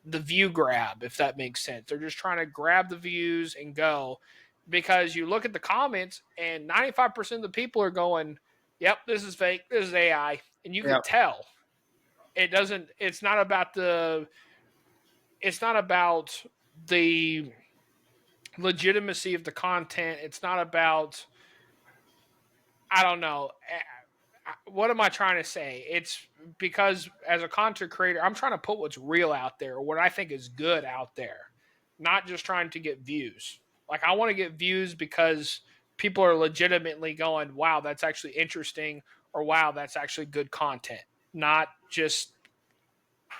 the view grab, if that makes sense. They're just trying to grab the views and go, because you look at the comments and 95% of the people are going, yep, this is fake, this is AI. And you can Yep. tell it's not about the legitimacy of the content. It's not about, I don't know. What am I trying to say? It's because as a content creator, I'm trying to put what's real out there, what I think is good out there, not just trying to get views. Like I want to get views because people are legitimately going, "Wow, that's actually interesting," or "Wow, that's actually good content," not just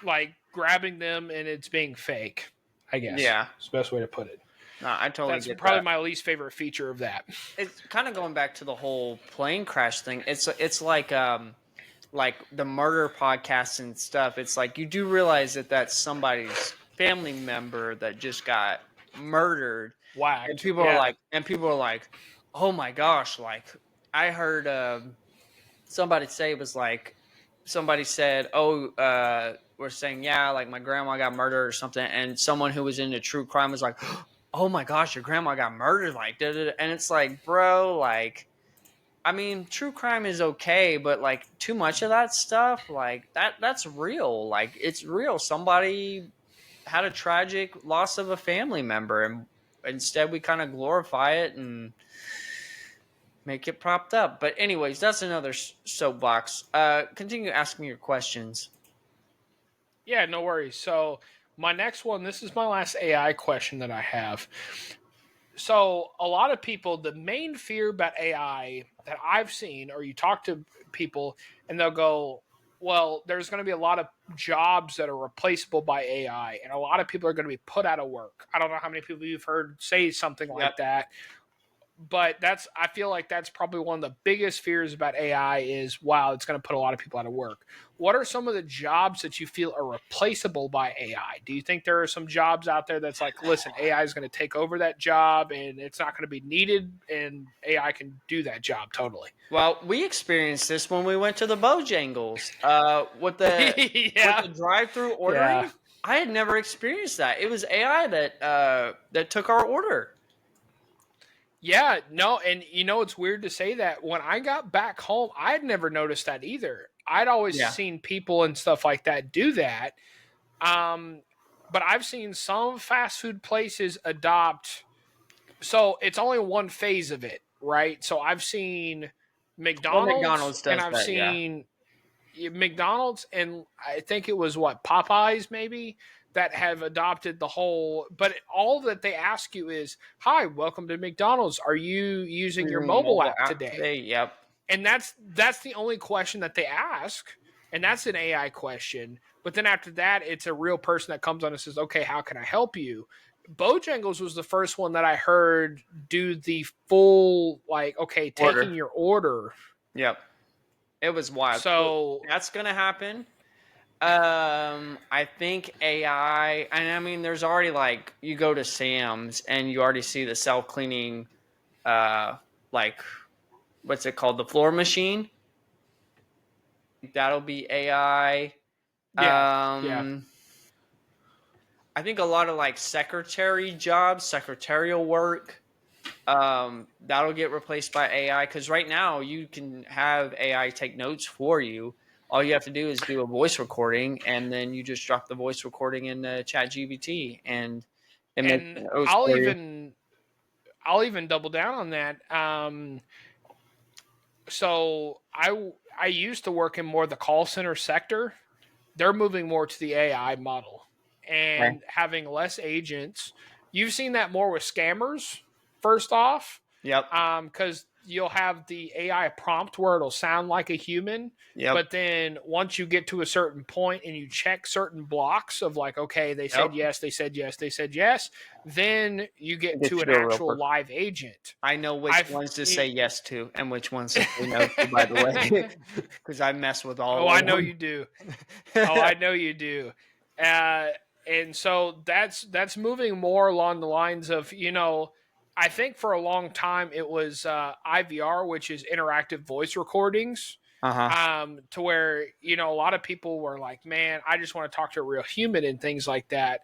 like grabbing them and it's being fake. I guess Yeah. is the best way to put it. No, I totally That's get probably that. my least favorite feature of that. It's kind of going back to the whole plane crash thing. It's like the murder podcasts and stuff. It's like you do realize that that's somebody's family member that just got murdered, and Whacked. people are Yeah. like, oh my gosh, like I heard somebody say it was like somebody said, oh, we're saying yeah, like my grandma got murdered or something, and someone who was into true crime was like, oh my gosh, your grandma got murdered, like, da, da, da. And it's like, bro, like, I mean, true crime is okay, but like too much of that stuff, like that's real, like it's real. Somebody had a tragic loss of a family member, and instead we kind of glorify it and make it propped up. But anyways, that's another soapbox. Continue asking your questions. Yeah, no worries. So my next one, this is my last AI question that I have. So a lot of people, the main fear about AI that I've seen, or you talk to people and they'll go, well, there's going to be a lot of jobs that are replaceable by AI, and a lot of people are going to be put out of work. I don't know how many people you've heard say something Yep. like that. but I feel like that's probably one of the biggest fears about AI is, wow, it's going to put a lot of people out of work. What are some of the jobs that you feel are replaceable by AI? Do you think there are some jobs out there that's like, listen, AI is going to take over that job and it's not going to be needed and AI can do that job totally? Well, we experienced this when we went to the Bojangles with Yeah. the drive-through Yeah. ordering. I had never experienced that. It was AI that took our order. Yeah, no, and it's weird to say that. When I got back home, I had never noticed that either. I'd always Yeah. seen people and stuff like that do that. Um, but I've seen some fast food places adopt. So it's only one phase of it, right? So I've seen Well, McDonald's McDonald's and does I've that. Yeah. seen McDonald's and I think it was what Popeyes maybe that have adopted the whole. But all that they ask you is, "Hi, welcome to McDonald's. Are you using your Using the mobile mobile app app today?" today. Yep. And that's the only question that they ask, and that's an AI question. But then after that, it's a real person that comes on and says, "Okay, how can I help you?" Bojangles was the first one that I heard do the full like, okay, taking Order. your order. Yep. It was wild. So So that's gonna happen. I think AI, and I mean, there's already like you go to Sam's and you already see the self cleaning, like what's it called, the floor machine. That'll be AI. yeah, yeah. Um, I think a lot of like secretary jobs, secretarial work, that'll get replaced by AI because right now you can have AI take notes for you. All you have to do is do a voice recording, and then you just drop the voice recording in Chat GBT, and it makes And notes for you. I'll even double down on that. So I used to work in more the call center sector. They're moving more to the AI model Okay. and having less agents. You've seen that more with scammers, first off, Yep. because you'll have the AI prompt where it'll sound like a human, Yep. but then once you get to a certain point and you check certain blocks of like, okay, they Yep. said yes, they said yes, they said yes, then you get Get to you an to a real actual person. live agent. I know which I've ones to say yes to and which ones to say no to, by the way, because I mess with Oh, all I of know you do. Oh, them. I know you do. Uh, and so that's moving more along the lines of I think for a long time it was IVR, which is interactive voice recordings. Uh huh. To where a lot of people were like, "Man, I just want to talk to a real human" and things like that.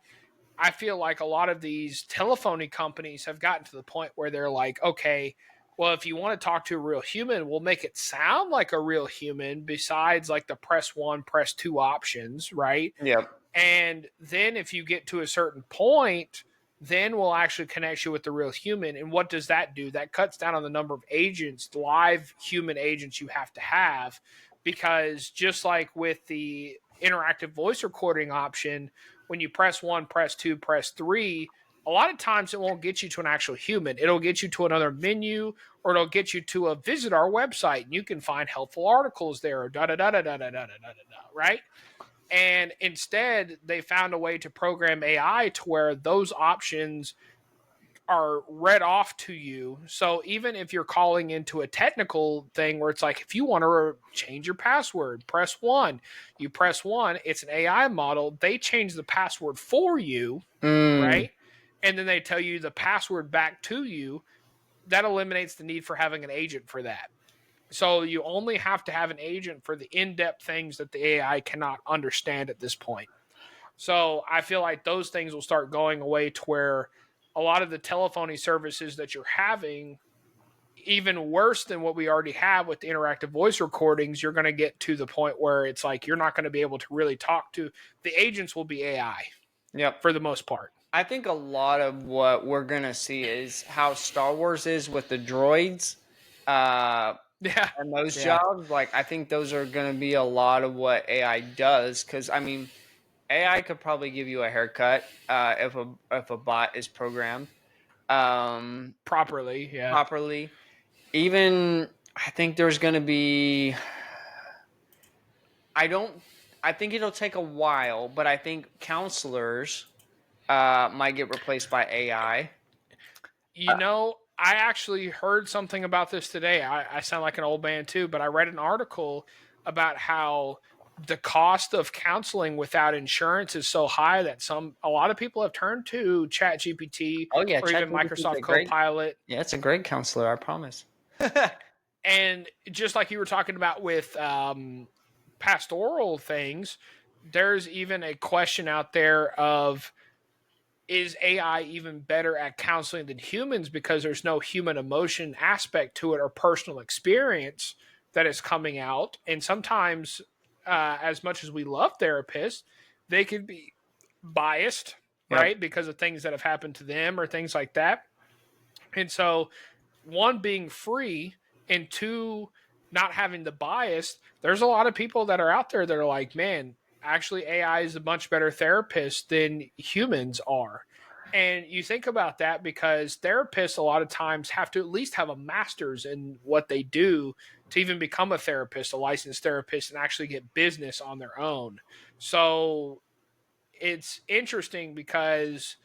I feel like a lot of these telephony companies have gotten to the point where they're like, okay, well, if you want to talk to a real human, we'll make it sound like a real human besides like the press one, press two options, right? Yep. And then if you get to a certain point, then we'll actually connect you with the real human. And what does that do? That cuts down on the number of agents, live human agents you have to have, because just like with the interactive voice recording option, when you press one, press two, press three, a lot of times it won't get you to an actual human. It'll get you to another menu or it'll get you to a visit our website and you can find helpful articles there or da da da da da da da da da da, right? And instead, they found a way to program AI to where those options are read off to you. So even if you're calling into a technical thing where it's like, if you want to change your password, press one. You press one, it's an AI model. They change the password for you, Mm. right? And then they tell you the password back to you. That eliminates the need for having an agent for that. So you only have to have an agent for the in-depth things that the AI cannot understand at this point. So I feel like those things will start going away to where a lot of the telephony services that you're having, even worse than what we already have with the interactive voice recordings, you're going to get to the point where it's like you're not going to be able to really talk to the agents will be AI Yep. for the most part. I think a lot of what we're gonna see is how Star Wars is with the droids, uh, Yeah. and those Yeah. jobs. Like, I think those are gonna be a lot of what AI does. Because I mean, AI could probably give you a haircut if a bot is programmed Properly. Yeah. properly. Even I think there's gonna be. I don't. I think it'll take a while, but I think counselors might get replaced by AI. You know, I actually heard something about this today. I sound like an old man too, but I read an article about how the cost of counseling without insurance is so high that a lot of people have turned to Chat GPT Oh yeah, or even ChatGPT is Microsoft a great. Copilot. Yeah, it's a great counselor. I promise. And just like you were talking about with pastoral things, there's even a question out there of, is AI even better at counseling than humans because there's no human emotion aspect to it or personal experience that is coming out. And sometimes, as much as we love therapists, they could be biased, Yep. right? Because of things that have happened to them or things like that. And so, one, being free, and two, not having the bias, there's a lot of people that are out there that are like, man, actually, AI is a much better therapist than humans are. And you think about that because therapists a lot of times have to at least have a master's in what they do to even become a therapist, a licensed therapist, and actually get business on their own. So it's interesting because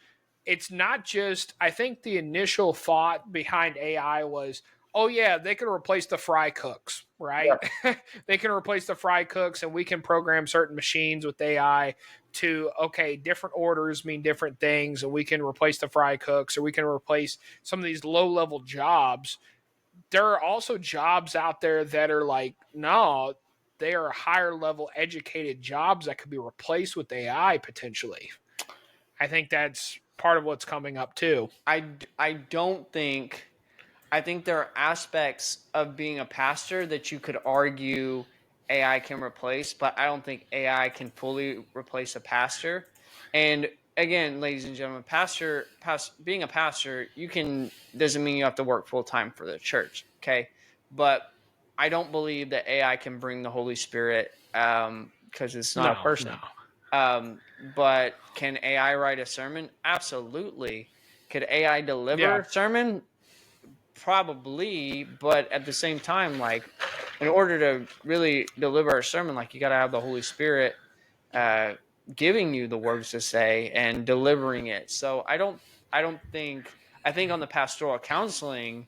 it's not just, I think the initial thought behind AI was, oh yeah, they can replace the fry cooks, right? Yep. They can replace the fry cooks and we can program certain machines with AI to, okay, different orders mean different things, and we can replace the fry cooks, or we can replace some of these low level jobs. There are also jobs out there that are like, no, they are higher level educated jobs that could be replaced with AI potentially. I think that's part of what's coming up too. I don't think. I think there are aspects of being a pastor that you could argue AI can replace, but I don't think AI can fully replace a pastor. And again, ladies and gentlemen, being a pastor, you can doesn't mean you have to work full time for the church, okay? But I don't believe that AI can bring the Holy Spirit because it's not a No, no. person. But can AI write a sermon? Absolutely. Could AI deliver Yeah. a sermon? Probably, but at the same time, like in order to really deliver a sermon, like you got to have the Holy Spirit uh, giving you the words to say and delivering it. So I don't think, I think on the pastoral counseling,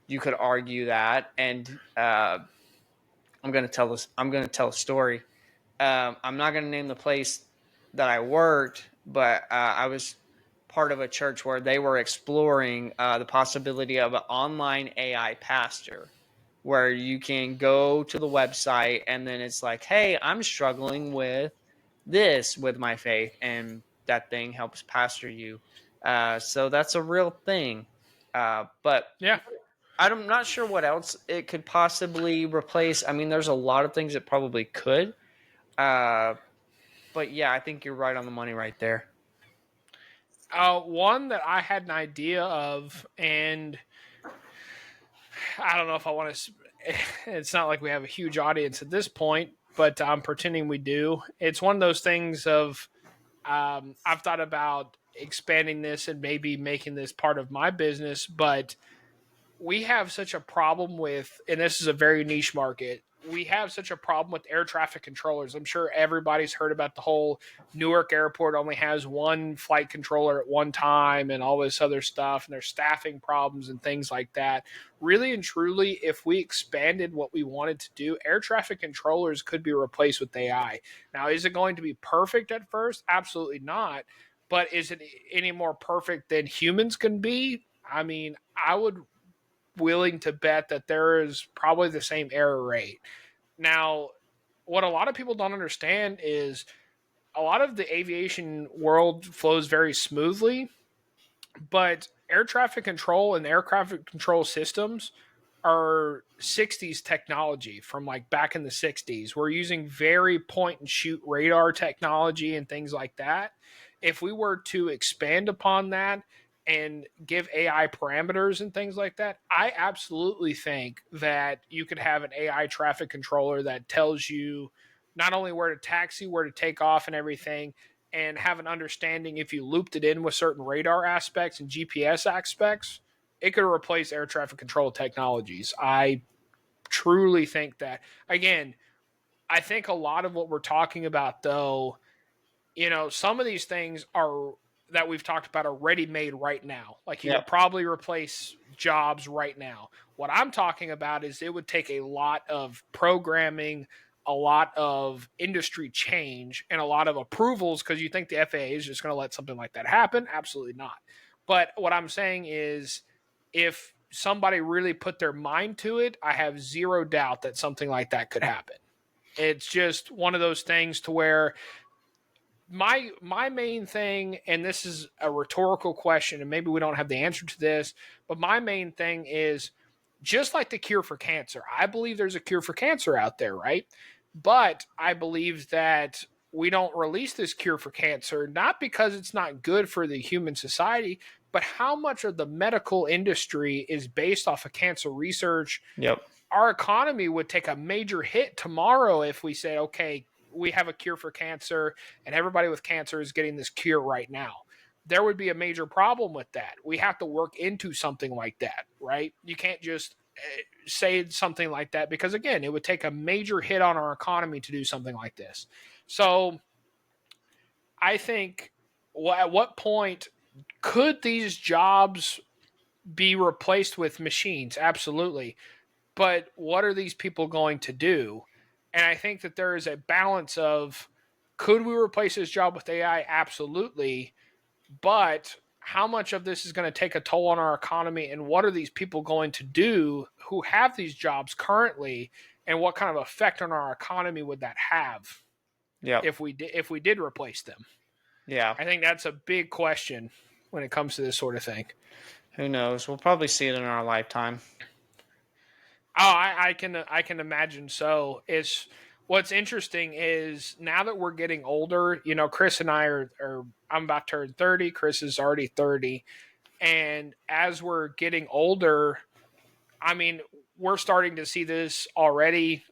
you could argue that. And I'm going to tell this. I'm going to tell a story. I'm not going to name the place that I worked, but I was part of a church where they were exploring the possibility of an online AI pastor where you can go to the website and then it's like, hey, I'm struggling with this with my faith, and that thing helps pastor you. So that's a real thing. But Yeah. I'm not sure what else it could possibly replace. I mean, there's a lot of things it probably could. Uh, but yeah, I think you're right on the money right there. One that I had an idea of, and I don't know if I want to. It's not like we have a huge audience at this point, but I'm pretending we do. It's one of those things of, I've thought about expanding this and maybe making this part of my business, but we have such a problem with, and this is a very niche market, we have such a problem with air traffic controllers. I'm sure everybody's heard about the whole Newark airport only has one flight controller at one time and all this other stuff, and there's staffing problems and things like that. Really and truly, if we expanded what we wanted to do, air traffic controllers could be replaced with AI. Now, is it going to be perfect at first? Absolutely not. But is it any more perfect than humans can be? I mean, I would willing to bet that there is probably the same error rate. Now, what a lot of people don't understand is a lot of the aviation world flows very smoothly, but air traffic control and air traffic control systems are 60s technology from like back in the 60s. We're using very point and shoot radar technology and things like that. If we were to expand upon that and give AI parameters and things like that, I absolutely think that you could have an AI traffic controller that tells you not only where to taxi, where to take off, and everything, and have an understanding if you looped it in with certain radar aspects and GPS aspects, it could replace air traffic control technologies. I truly think that. Again, I think a lot of what we're talking about, though, some of these things are that we've talked about are ready-made right now. Like you Yep. could probably replace jobs right now. What I'm talking about is it would take a lot of programming, a lot of industry change, and a lot of approvals, because you think the FAA is just going to let something like that happen. Absolutely not. But what I'm saying is, if somebody really put their mind to it, I have zero doubt that something like that could happen. It's just one of those things to where my main thing, and this is a rhetorical question, and maybe we don't have the answer to this, but my main thing is, just like the cure for cancer, I believe there's a cure for cancer out there, right? But I believe that we don't release this cure for cancer, not because it's not good for the human society, but how much of the medical industry is based off of cancer research. Yep. Our economy would take a major hit tomorrow if we say, okay, we have a cure for cancer and everybody with cancer is getting this cure right now. There would be a major problem with that. We have to work into something like that, right? You can't just say something like that, because again, it would take a major hit on our economy to do something like this. So I think, at what point could these jobs be replaced with machines? Absolutely. But what are these people going to do? And I think that there is a balance of, could we replace this job with AI? Absolutely. But how much of this is going to take a toll on our economy, and what are these people going to do who have these jobs currently, and what kind of effect on our economy would that have Yep. if we did replace them? Yeah. I think that's a big question when it comes to this sort of thing. Who knows? We'll probably see it in our lifetime. Oh, I can imagine. So it's, what's interesting is, now that we're getting older, Chris and I are I'm about to turn 30. Chris is already 30, and as we're getting older, I mean, we're starting to see this already.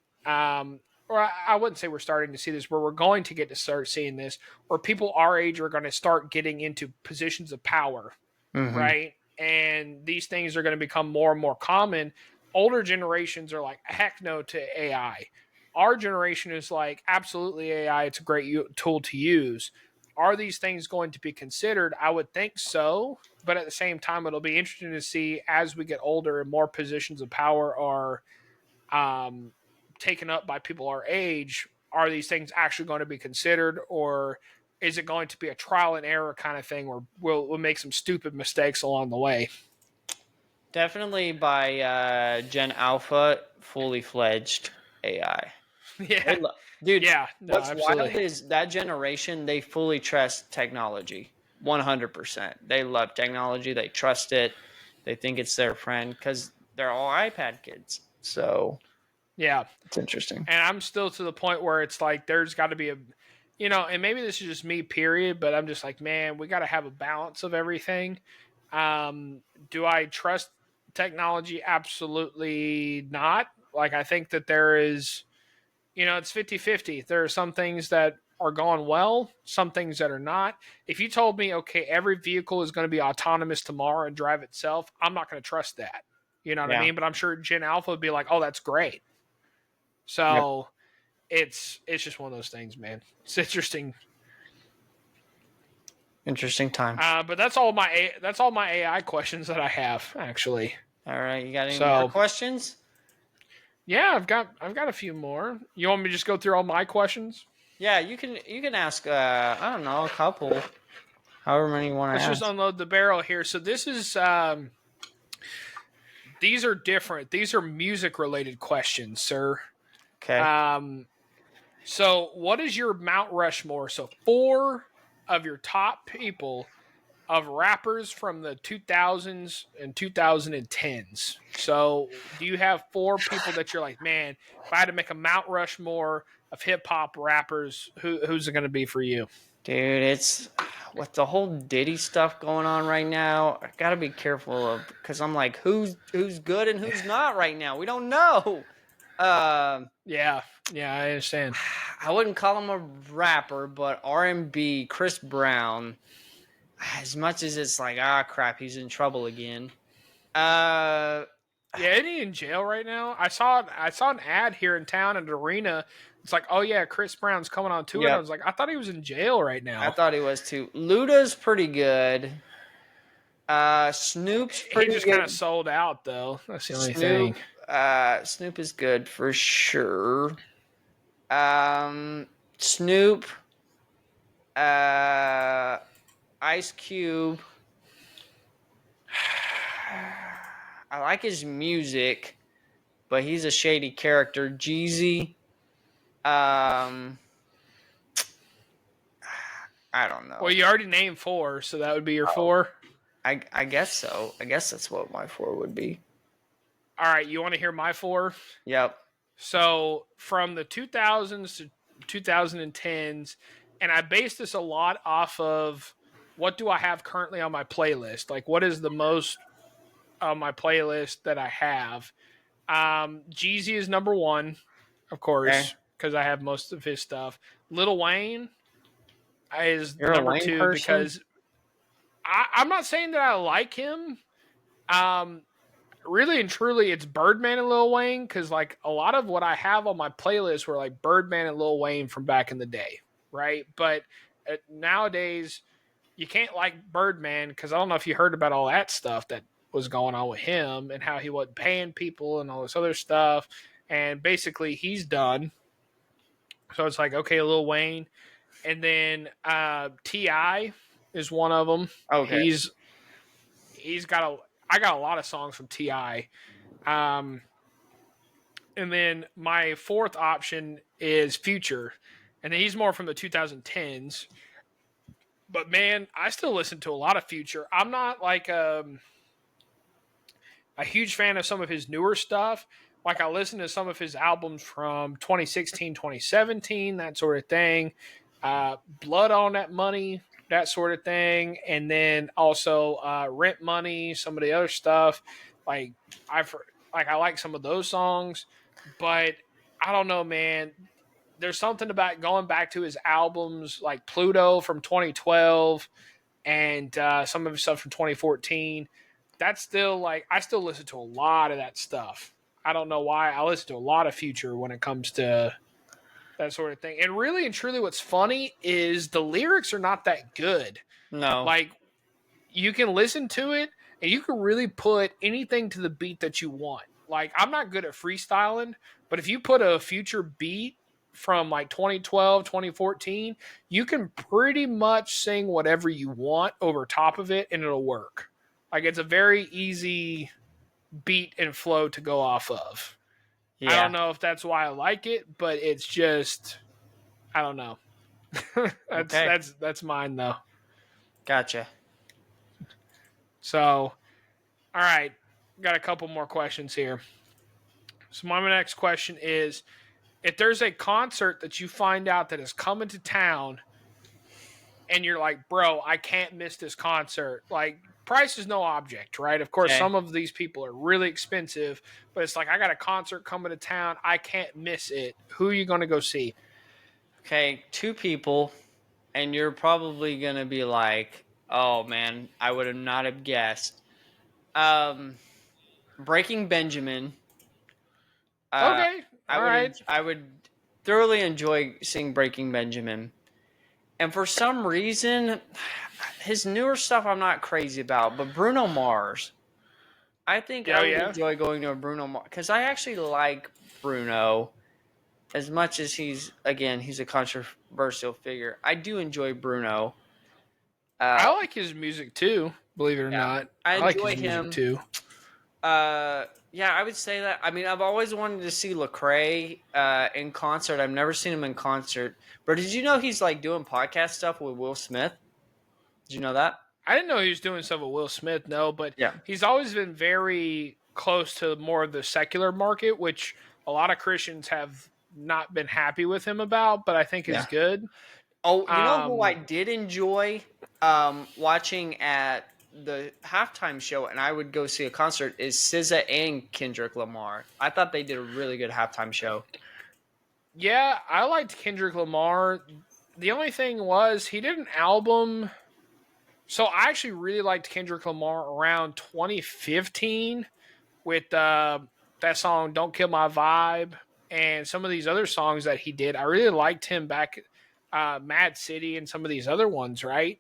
Or I wouldn't say we're starting to see this, but we're going to get to start seeing this, where people our age are going to start getting into positions of power, Mm-hmm. right? And these things are going to become more and more common. Older generations are like, heck no to AI. Our generation is like, absolutely AI, it's a great tool to use. Are these things going to be considered? I would think so. But at the same time, it'll be interesting to see, as we get older and more positions of power are um, taken up by people our age, are these things actually going to be considered, or is it going to be a trial and error kind of thing where we'll make some stupid mistakes along the way? Definitely by Gen Alpha, fully fledged AI. Yeah, Dude, yeah, no, what's absolutely. wild is that generation, they fully trust technology. 100%. They love technology. They trust it. They think it's their friend because they're all iPad kids. So Yeah, it's interesting. and I'm still to the point where it's like, there's got to be a, and maybe this is just me, period, but I'm just like, man, we got to have a balance of everything. Do I trust technology? Absolutely not. Like, I think that there is, it's 50-50. There are some things that are going well, some things that are not. If you told me, okay, every vehicle is going to be autonomous tomorrow and drive itself, I'm not going to trust that. You know what I Yeah. mean? But I'm sure Gen Alpha would be like, oh, that's great. Yep. So it's just one of those things, man. It's interesting. Interesting times. But that's all my AI questions that I have, actually. All right. You got any more So questions? yeah, I've got a few more. You want me to just go through all my questions? Yeah, you can ask I don't know, a couple. However many you want to Let's just ask. unload the barrel here. So this is these are different. These are music related questions, sir. Okay. Um, so what is your Mount Rushmore? So four of your top people of rappers from the 2000s and 2010s. So do you have four people that you're like, man, if I had to make a Mount Rushmore of hip hop rappers, who's it going to be for you? Dude, it's with the whole Diddy stuff going on right now. I gotta be careful of because I'm like, who's good and who's not right now. We don't know. Um, Yeah, yeah, I understand. I wouldn't call him a rapper, but R&B, Chris Brown. As much as it's like, ah, crap, he's in trouble again. Uh, Yeah, isn't he in jail right now? I saw an ad here in town at an arena. It's like, oh yeah, Chris Brown's coming on tour, and I Yep, was like, I thought he was in jail right I now. thought he was too. Luda's pretty good. Snoop's He pretty just kind of good. sold out though. That's the only thing. Snoop, Snoop is good for sure. Snoop, uh, Ice Cube. I like his music, but he's a shady character. Jeezy. Um, I don't Well, know. you already named four, so that would be your Oh, four. I guess so. I guess that's what my four would be. All right, you want to hear my four? Yep. So from the 2000s to 2010s, and I base this a lot off of what do I have currently on my playlist? Like, what is the most on my playlist that I have? Jeezy is number one, of Okay. course, because I have most of his stuff. Lil Wayne is You're a number Wayne two person? because I'm not saying that I like him. Um, really and truly, it's Birdman and Lil Wayne because like a lot of what I have on my playlist were like Birdman and Lil Wayne from back in the day, right? But nowadays, you can't like Birdman because I don't know if you heard about all that stuff that was going on with him and how he wasn't paying people and all this other stuff. And basically, he's done. So it's like, okay, Lil Wayne. And then T.I. is one of them. Okay. He's got I got a lot of songs from T.I. Um, and then my fourth option is Future. And then he's more from the 2010s. But man, I still listen to a lot of Future. I'm not like a huge fan of some of his newer stuff. Like I listen to some of his albums from 2016, 2017, that sort of thing. Blood on That Money, that sort of thing. And then also Rent Money, some of the other stuff. Like I like some of those songs, but I don't know, man. There's something about going back to his albums like Pluto from 2012 and some of his stuff from 2014. That's still like I still listen to a lot of that stuff. I don't know why. I listen to a lot of Future when it comes to that sort of thing. And really and truly, what's funny is the lyrics are not that good. No. Like you can listen to it and you can really put anything to the beat that you want. Like I'm not good at freestyling, but if you put a Future beat from like 2012, 2014, you can pretty much sing whatever you want over top of it and it'll work. Like it's a very easy beat and flow to go off of. I Yeah. don't know if that's why I like it, but it's just I don't know. that's Okay. that's that's mine though. Gotcha. So, all right, got a couple more questions here. So my next question is if there's a concert that you find out that is coming to town and you're like, bro, I can't miss this concert. Like, price is no object, right? Of course, Okay. some of these people are really expensive, but it's like, I got a concert coming to town. I can't miss it. Who are you going to go see? Okay. Two people, and you're probably gonna be like, "Oh man, I would have not have guessed." Um, Breaking Benjamin. Uh, Okay. All right. I would thoroughly enjoy seeing Breaking Benjamin, and for some reason, his newer stuff I'm not crazy about, but Bruno Mars. I think I Yeah, would yeah. enjoy going to a Bruno Mars because I actually like Bruno as much as he's a controversial figure. I do enjoy Bruno. Uh, I like his music too, believe it or yeah, not. I I like enjoy his music him. too. Yeah, I would say that. I mean, I've always wanted to see Lecrae in concert. I've never seen him in concert. But did you know he's like doing podcast stuff with Will Smith? Did you know that? I didn't know he was doing stuff with Will Smith, no, but Yeah. he's always been very close to more of the secular market, which a lot of Christians have not been happy with him about, but I think is Yeah. good. Oh, you know who I Um, did enjoy watching at the halftime show, and I would go see a concert is SZA and Kendrick Lamar. I thought they did a really good halftime show. yeah, I liked Kendrick Lamar. The only thing was he did an album. So I actually really liked Kendrick Lamar around 2015 with that song "Don't Kill My Vibe" and some of these other songs that he did. I really liked him back Mad City and some of these other ones, right?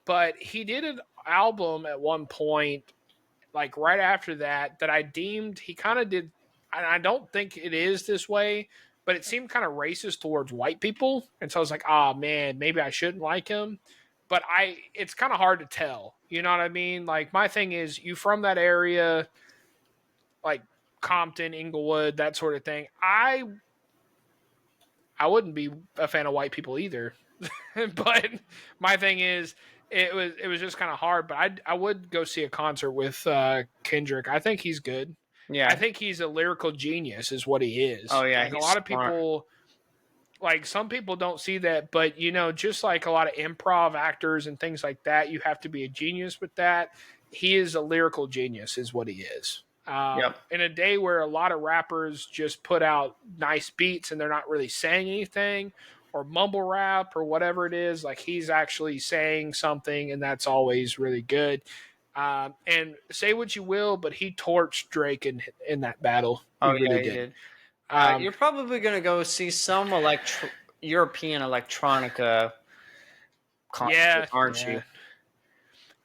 But he did an album at one point, like right after that, that I deemed he kind of did. And I don't think it is this way, but it seemed kind of racist towards white people, and so I was like, "Ah, man, maybe I shouldn't like him." But it's kind of hard to tell. You know what I mean? Like my thing is, you from that area, like Compton, Inglewood, that sort of thing. I wouldn't be a fan of white people either. But my thing is, it was just kind of hard. But I would go see a concert with Kendrick. I think he's good. I Yeah. think he's a lyrical genius, is what he Oh is. yeah, Like a he's lot of smart. people, like some people don't see that, but just like a lot of improv actors and things like that, you have to be a genius with that. He is a lyrical genius, is what he is. Yep. In a day where a lot of rappers just put out nice beats and they're not really saying anything or mumble rap or whatever it is, like he's actually saying something, and that's always really good. And say what you will, but he torched Drake in that battle. He Oh yeah, really he did. did. Um, You're probably gonna go see some European electronica concert, yeah, aren't yeah. you?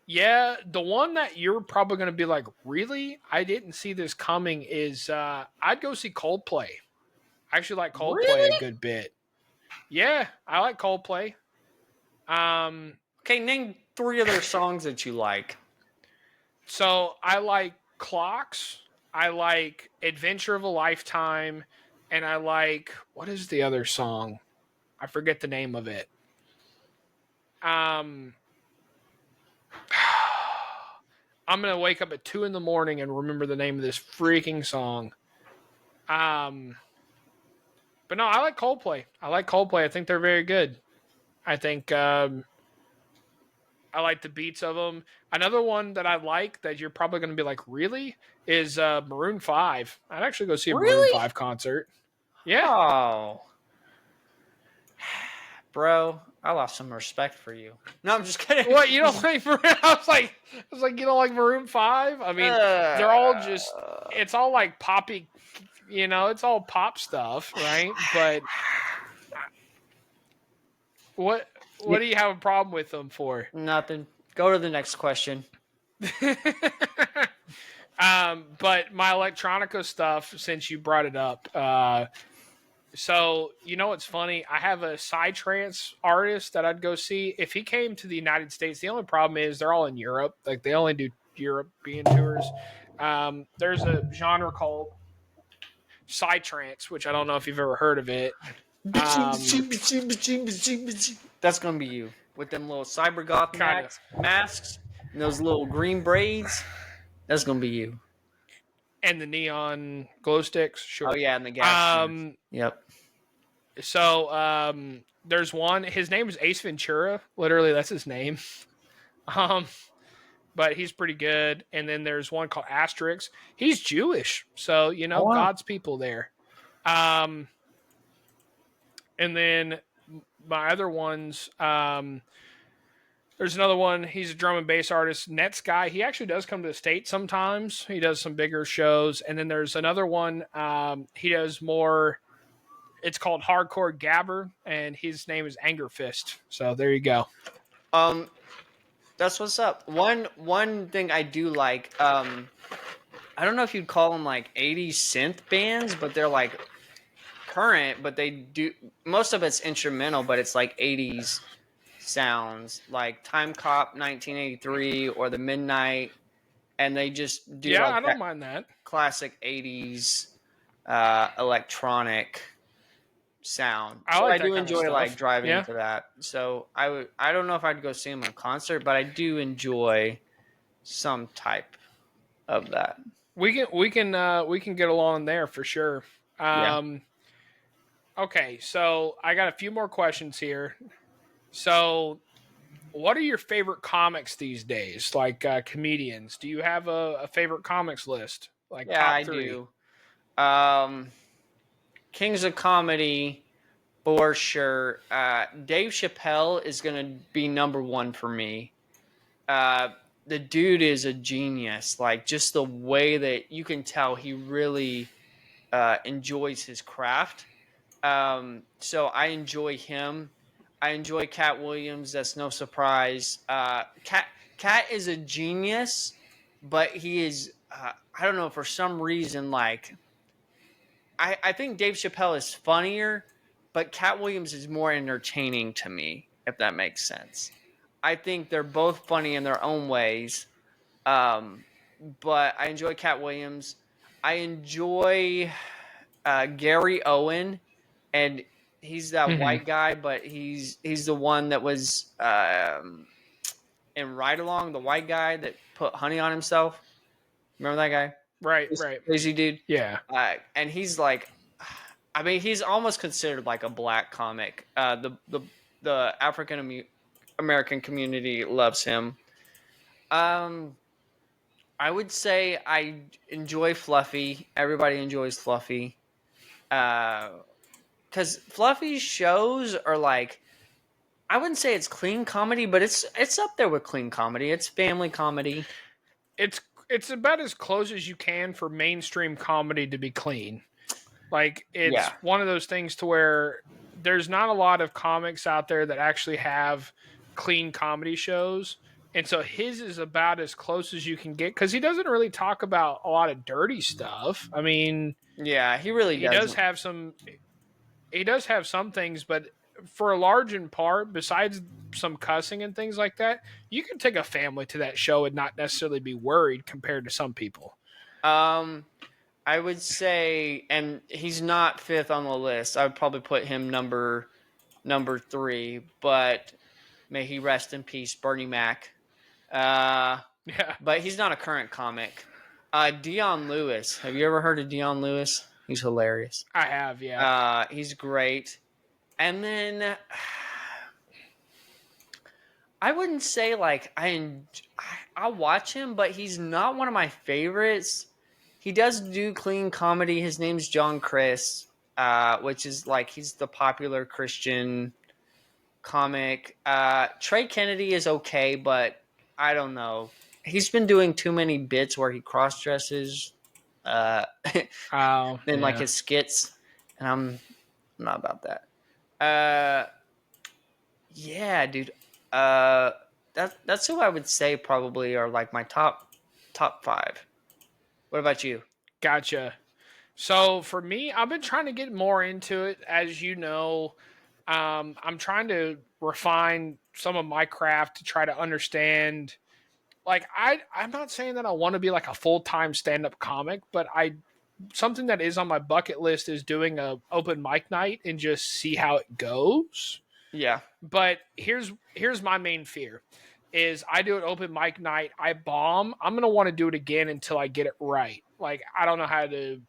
Yeah, the one that you're probably going to be like, really? I didn't see this coming is I'd go see Coldplay. I actually like Coldplay a Really? good bit. Yeah, I like Coldplay. Um, Okay, name three other songs that you like. so I like Clocks, I like Adventure of a Lifetime, and I like, what is the other song? I forget the name of it. Um, I'm going to wake up at 2 in the morning and remember the name of this freaking song. Um, But no, I like Coldplay. I like Coldplay. I think they're very good. I think I like the beats of them. Another one that I like that you're probably going to be like, really, is Maroon 5. I'd actually go see a Maroon Really? 5 concert. Yeah. Oh, bro, I lost some respect for you. No, I'm just kidding. What, you don't like Maroon? I was like, you don't like Maroon 5? I mean, they're all just, it's all like poppy, it's all pop stuff, right? But what Yeah, what do you have a problem with them for? nothing. Go to the next question. But my electronica stuff, since you brought it up, so what's funny? I have a psytrance artist that I'd go see if he came to the United States. The only problem is they're all in Europe. Like they only do European tours. There's a genre called psytrance, which I don't know if you've ever heard of it. Um, That's gonna be you with them little cyber goth kind of. masks and those little green braids. That's gonna be you. And the neon glow sticks, Oh sure. yeah, and the gas mask. Um, Yep. so there's one. His name is Ace Ventura. Literally, that's his name. Um, but he's pretty good. And then there's one called Asterix. He's Jewish, so Oh wow. God's people there. Um, and then my other ones. There's another one. He's a drum and bass artist, Nets guy. He actually does come to the States sometimes. He does some bigger shows. And then there's another one. He does more. It's called Hardcore Gabber, and his name is Anger Fist. So there you go. Um, that's what's up. One thing I do like. I don't know if you'd call them like 80s synth bands, but they're like current. But they do most of it's instrumental, but it's like 80s sounds, like Time Cop 1983 or the Midnight, and they just do Yeah, like I don't that mind that. classic 80s electronic sound. I So like I that do kind of enjoy like stuff. driving Yeah. to that. So I don't know if I'd go see him in concert, but I do enjoy some type of that. We can get along there for sure. Yeah. Okay, so I got a few more questions here. So, what are your favorite comics these days? Like comedians, do you have a favorite comics list? Like Yeah, top I three? do. Kings of Comedy for sure. Dave Chappelle is gonna be number one for me. Uh, the dude is a genius. Like, just the way that you can tell he really enjoys his craft. So I enjoy him. I enjoy Cat Williams. That's no surprise. Cat is a genius, but he is. I don't know, for some reason, like I think Dave Chappelle is funnier, but Cat Williams is more entertaining to me, if that makes sense. I think they're both funny in their own ways. Um, but I enjoy Cat Williams. I enjoy Gary Owen, and he's that Hmm. white guy, but he's the one that was in Ride Along, the white guy that put honey on himself. Remember that guy? Right, This right. crazy dude. Yeah. And he's like, I mean, he's almost considered like a black comic. The African American community loves him. Um, I would say I enjoy Fluffy. Everybody enjoys Fluffy. Because Fluffy's shows are like, I wouldn't say it's clean comedy, but it's up there with clean comedy. It's family comedy. It's it's about as close as you can for mainstream comedy to be clean. Like it's Yeah. one of those things to where there's not a lot of comics out there that actually have clean comedy shows. And so his is about as close as you can get because he doesn't really talk about a lot of dirty stuff. I mean, Yeah, he really he does doesn't. have some he does have some things, but for a large in part, besides some cussing and things like that, you can take a family to that show and not necessarily be worried compared to some people. Um, I would say, and he's not fifth on the list. I would probably put him number three, but may he rest in peace, Bernie Mac. Uh, Yeah, but he's not a current comic. Dion Lewis. Have you ever heard of Dion Lewis? He's hilarious. I have. Yeah, He's great. And then I wouldn't say like I watch him, but he's not one of my favorites. He does do clean comedy. His name's John Chris, which is like he's the popular Christian comic. Trey Kennedy is okay, but I don't know. He's been doing too many bits where he cross dresses uh, oh in like yeah. his skits, and I'm not about that. Uh, yeah, dude. Uh, that's who I would say probably are like my top five. What about you? Gotcha. So for me, I've been trying to get more into it. As you know, I'm trying to refine some of my craft to try to understand. Like I'm not saying that I want to be like a full time stand up comic, but I something that is on my bucket list is doing a open mic night and just see how it goes. Yeah, But here's my main fear is I do an open mic night, I bomb, I'm gonna want to do it again until I get it right. Like I don't know how to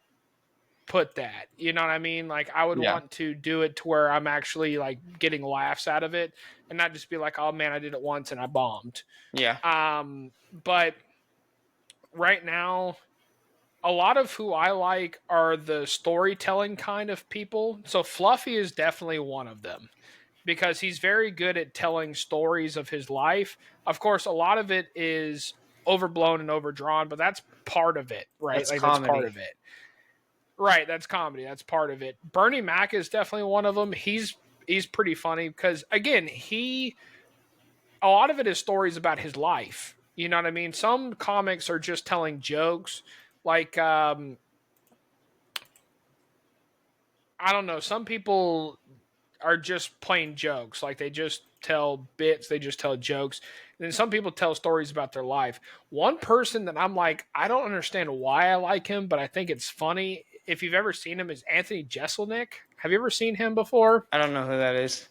put that. You know what I mean? Like I would yeah, want to do it to where I'm actually like getting laughs out of it and not just be like, oh man, I did it once and I bombed. yeah. But right now, a lot of who I like are the storytelling kind of people. So Fluffy is definitely one of them because he's very good at telling stories of his life. Of course, a lot of it is overblown and overdrawn, but that's part of it, right? That's Like that's part comedy. of it. Right, that's comedy. That's part of it. Bernie Mac is definitely one of them. He's pretty funny because again, he a lot of it is stories about his life. You know what I mean? Some comics are just telling jokes. Like I don't know, some people are just playing jokes. Like they just tell bits, they just tell jokes. And then some people tell stories about their life. One person that I'm like, I don't understand why I like him, but I think it's funny. If you've ever seen him, is Anthony Jeselnik. Have you ever seen him before? I don't know who that is.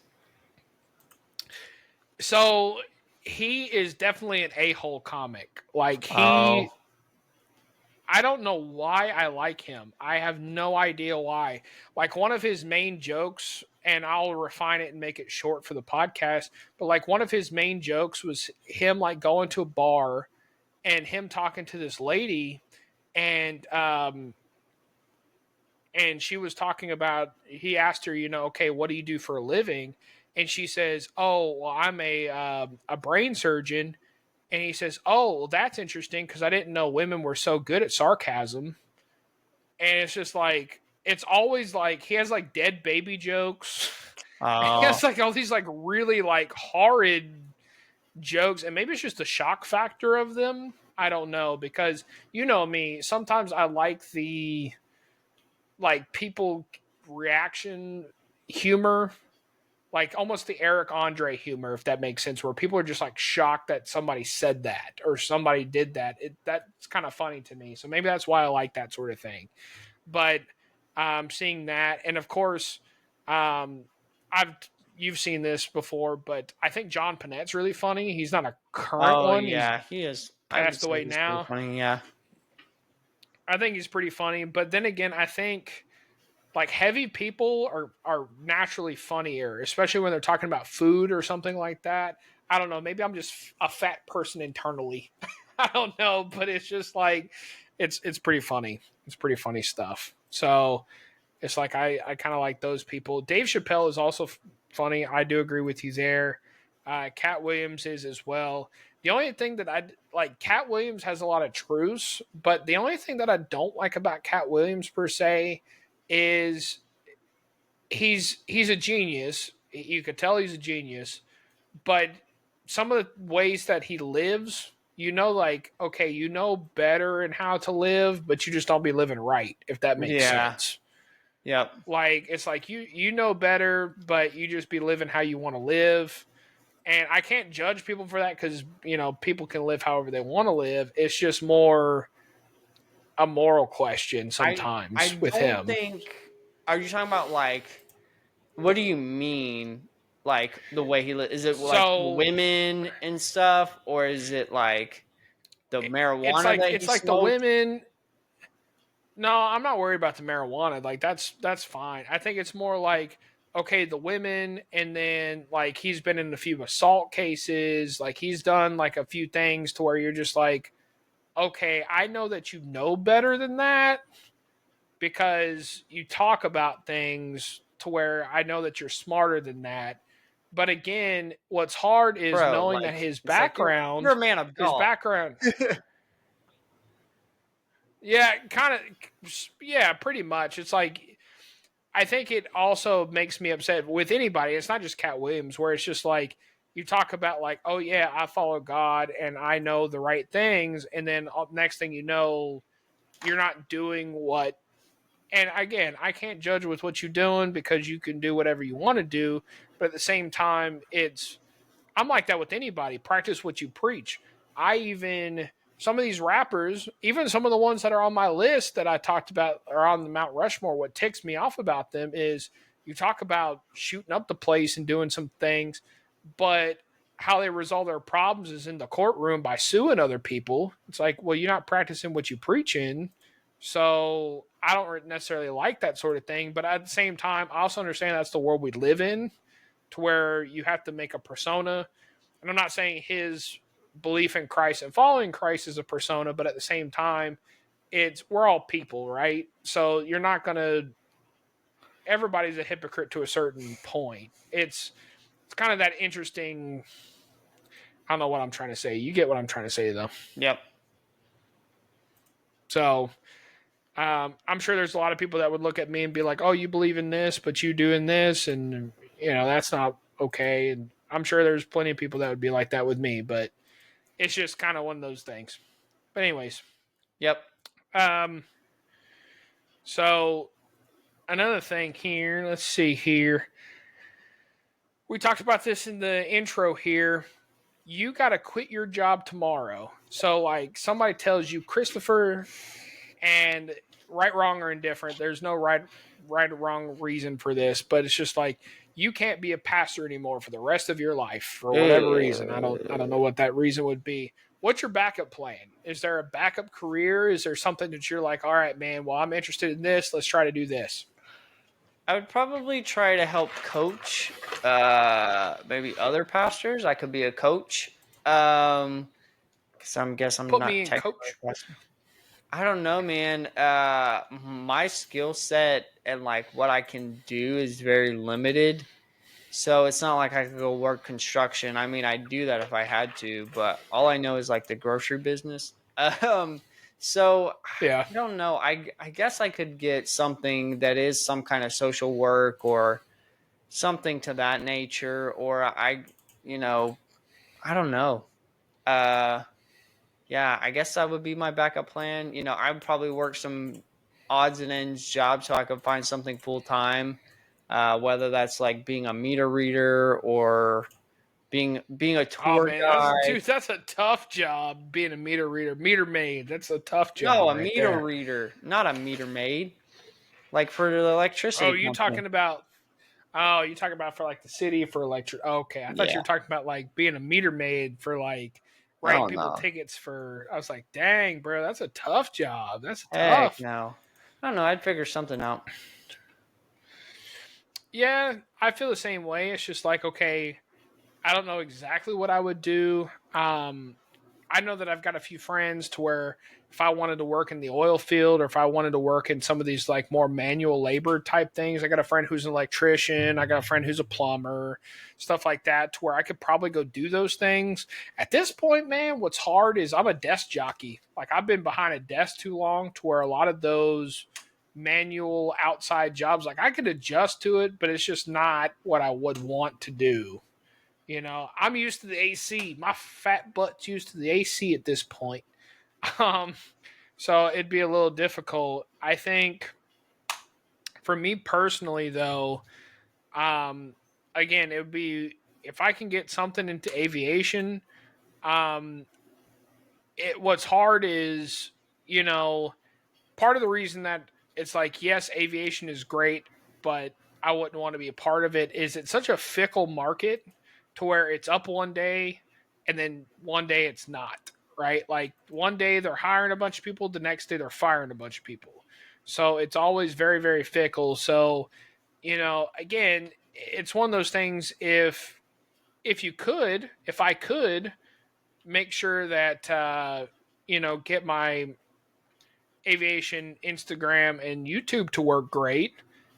So he is definitely an a-hole comic. Like Oh, I don't know why I like him. I have no idea why. Like one of his main jokes, and I'll refine it and make it short for the podcast, but like one of his main jokes was him like going to a bar and him talking to this lady and she was talking about he asked her, you know, okay, what do you do for a living? And she says, "Oh, well, I'm a brain surgeon." And he says, "Oh, well, that's interesting because I didn't know women were so good at sarcasm." And it's just like it's always like he has like dead baby jokes. He Oh, has like all these like really like horrid jokes, and maybe it's just the shock factor of them. I don't know because you know me. Sometimes I like the like people reaction humor, like almost the Eric Andre humor, if that makes sense, where people are just like shocked that somebody said that or somebody did that. That's kind of funny to me. So maybe that's why I like that sort of thing. But seeing that, and of course, um, I've you've seen this before, but I think John Panette's really funny. He's not a current oh one; he's yeah, he is. I would passed say away he's pretty now. funny. Yeah. I think he's pretty funny, but then again, I think like heavy people are naturally funnier, especially when they're talking about food or something like that. I don't know. Maybe I'm just a fat person internally. I don't know, but it's just like it's pretty funny. It's pretty funny stuff. So it's like I kind of like those people. Dave Chappelle is also funny. I do agree with you there. Cat Williams is as well. The only thing that I like, Cat Williams has a lot of truths, but the only thing that I don't like about Cat Williams per se is he's a genius. You could tell he's a genius, but some of the ways that he lives, you know, like okay, you know better and how to live, but you just don't be living right, if that makes Yeah. sense. Yep. Like it's like you know better, but you just be living how you want to live. And I can't judge people for that because you know people can live however they want to live. It's just more a moral question I sometimes with don't him. think. Are you talking about like? What do you mean? Like the way he is it like So women and stuff, or is it like the marijuana that he it's like the smoked? women. No, I'm not worried about the marijuana. Like that's fine. I think it's more like okay, the women, and then like he's been in a few assault cases. Like he's done like a few things to where you're just like, okay, I know that you know better than that because you talk about things to where I know that you're smarter than that. But again, what's hard is Bro, knowing like that his it's like you're background, a man of his God. background, yeah, kind of, yeah, pretty much. It's like I think it also makes me upset with anybody. It's not just Cat Williams, where it's just like you talk about like, oh yeah, I follow God and I know the right things, and then next thing you know, you're not doing what. And again, I can't judge with what you're doing because you can do whatever you want to do, but at the same time, it's I'm like that with anybody. Practice what you preach. I even some of these rappers, even some of the ones that are on my list that I talked about are on the Mount Rushmore. What ticks me off about them is you talk about shooting up the place and doing some things, but how they resolve their problems is in the courtroom by suing other people. It's like, well, you're not practicing what you preach in. So I don't necessarily like that sort of thing. But at the same time, I also understand that's the world we live in to where you have to make a persona. And I'm not saying his belief in Christ and following Christ is a persona, but at the same time, it's we're all people, right? So you're not gonna everybody's a hypocrite to a certain point. It's kind of that interesting. I don't know what I'm trying to say. You get what I'm trying to say though. Yep. So I'm sure there's a lot of people that would look at me and be like, "Oh, you believe in this, but you doing this, and you know that's not okay." And I'm sure there's plenty of people that would be like that with me, but it's just kind of one of those things. But anyways, Yep. um, so another thing here. Let's see here. We talked about this in the intro here. You got to quit your job tomorrow. So like somebody tells you, Christopher, and right, wrong, or indifferent. There's no right or wrong reason for this, but it's just like you can't be a pastor anymore for the rest of your life for whatever reason. I don't know what that reason would be. What's your backup plan? Is there a backup career? Is there something that you're like, all right, man, well, I'm interested in this. Let's try to do this. I would probably try to help coach maybe other pastors. I could be a coach. Because I guess I'm Put me not in, technically coach. a pastor. I don't know, man. My skill set and like what I can do is very limited. So it's not like I could go work construction. I mean, I'd do that if I had to, but all I know is like the grocery business. Um, so Yeah. I don't know. I guess I could get something that is some kind of social work or something to that nature, or you know, I don't know. Uh, yeah, I guess that would be my backup plan. I would probably work some odds and ends jobs so I could find something full time, whether that's like being a meter reader or being a Oh tour man, guide. that's a tough job being a meter reader, meter maid. That's a tough No, job a right meter there. reader, not a meter maid. Like for the Oh, electricity you company. talking about? Oh, you talking about for like the city for electric? Okay, I thought you Yeah. were talking about like being a meter maid for like Oh writing people no. tickets for. I was like, dang, bro, that's a tough job. That's Heck tough. no. I don't know. I'd figure something out. Yeah, I feel the same way. It's just like, okay, I don't know exactly what I would do. I know that I've got a few friends to where if I wanted to work in the oil field or if I wanted to work in some of these like more manual labor type things, I got a friend who's an electrician, I got a friend who's a plumber, stuff like that, to where I could probably go do those things. At this point, man, what's hard is I'm a desk jockey. Like I've been behind a desk too long to where a lot of those manual outside jobs, like I could adjust to it, but it's just not what I would want to do. I'm used to the AC. My fat butt's used to the AC at this point. Um, so it'd be a little difficult. I think for me personally, though, um, again, it would be if I can get something into aviation. Um, what's hard is, you know, part of the reason that it's like, yes, aviation is great, but I wouldn't want to be a part of it is it's such a fickle market to where it's up one day and then one day it's not, right? Like one day they're hiring a bunch of people, the next day they're firing a bunch of people. So it's always very, very fickle. So, again, it's one of those things if I could make sure that get my aviation Instagram and YouTube to work great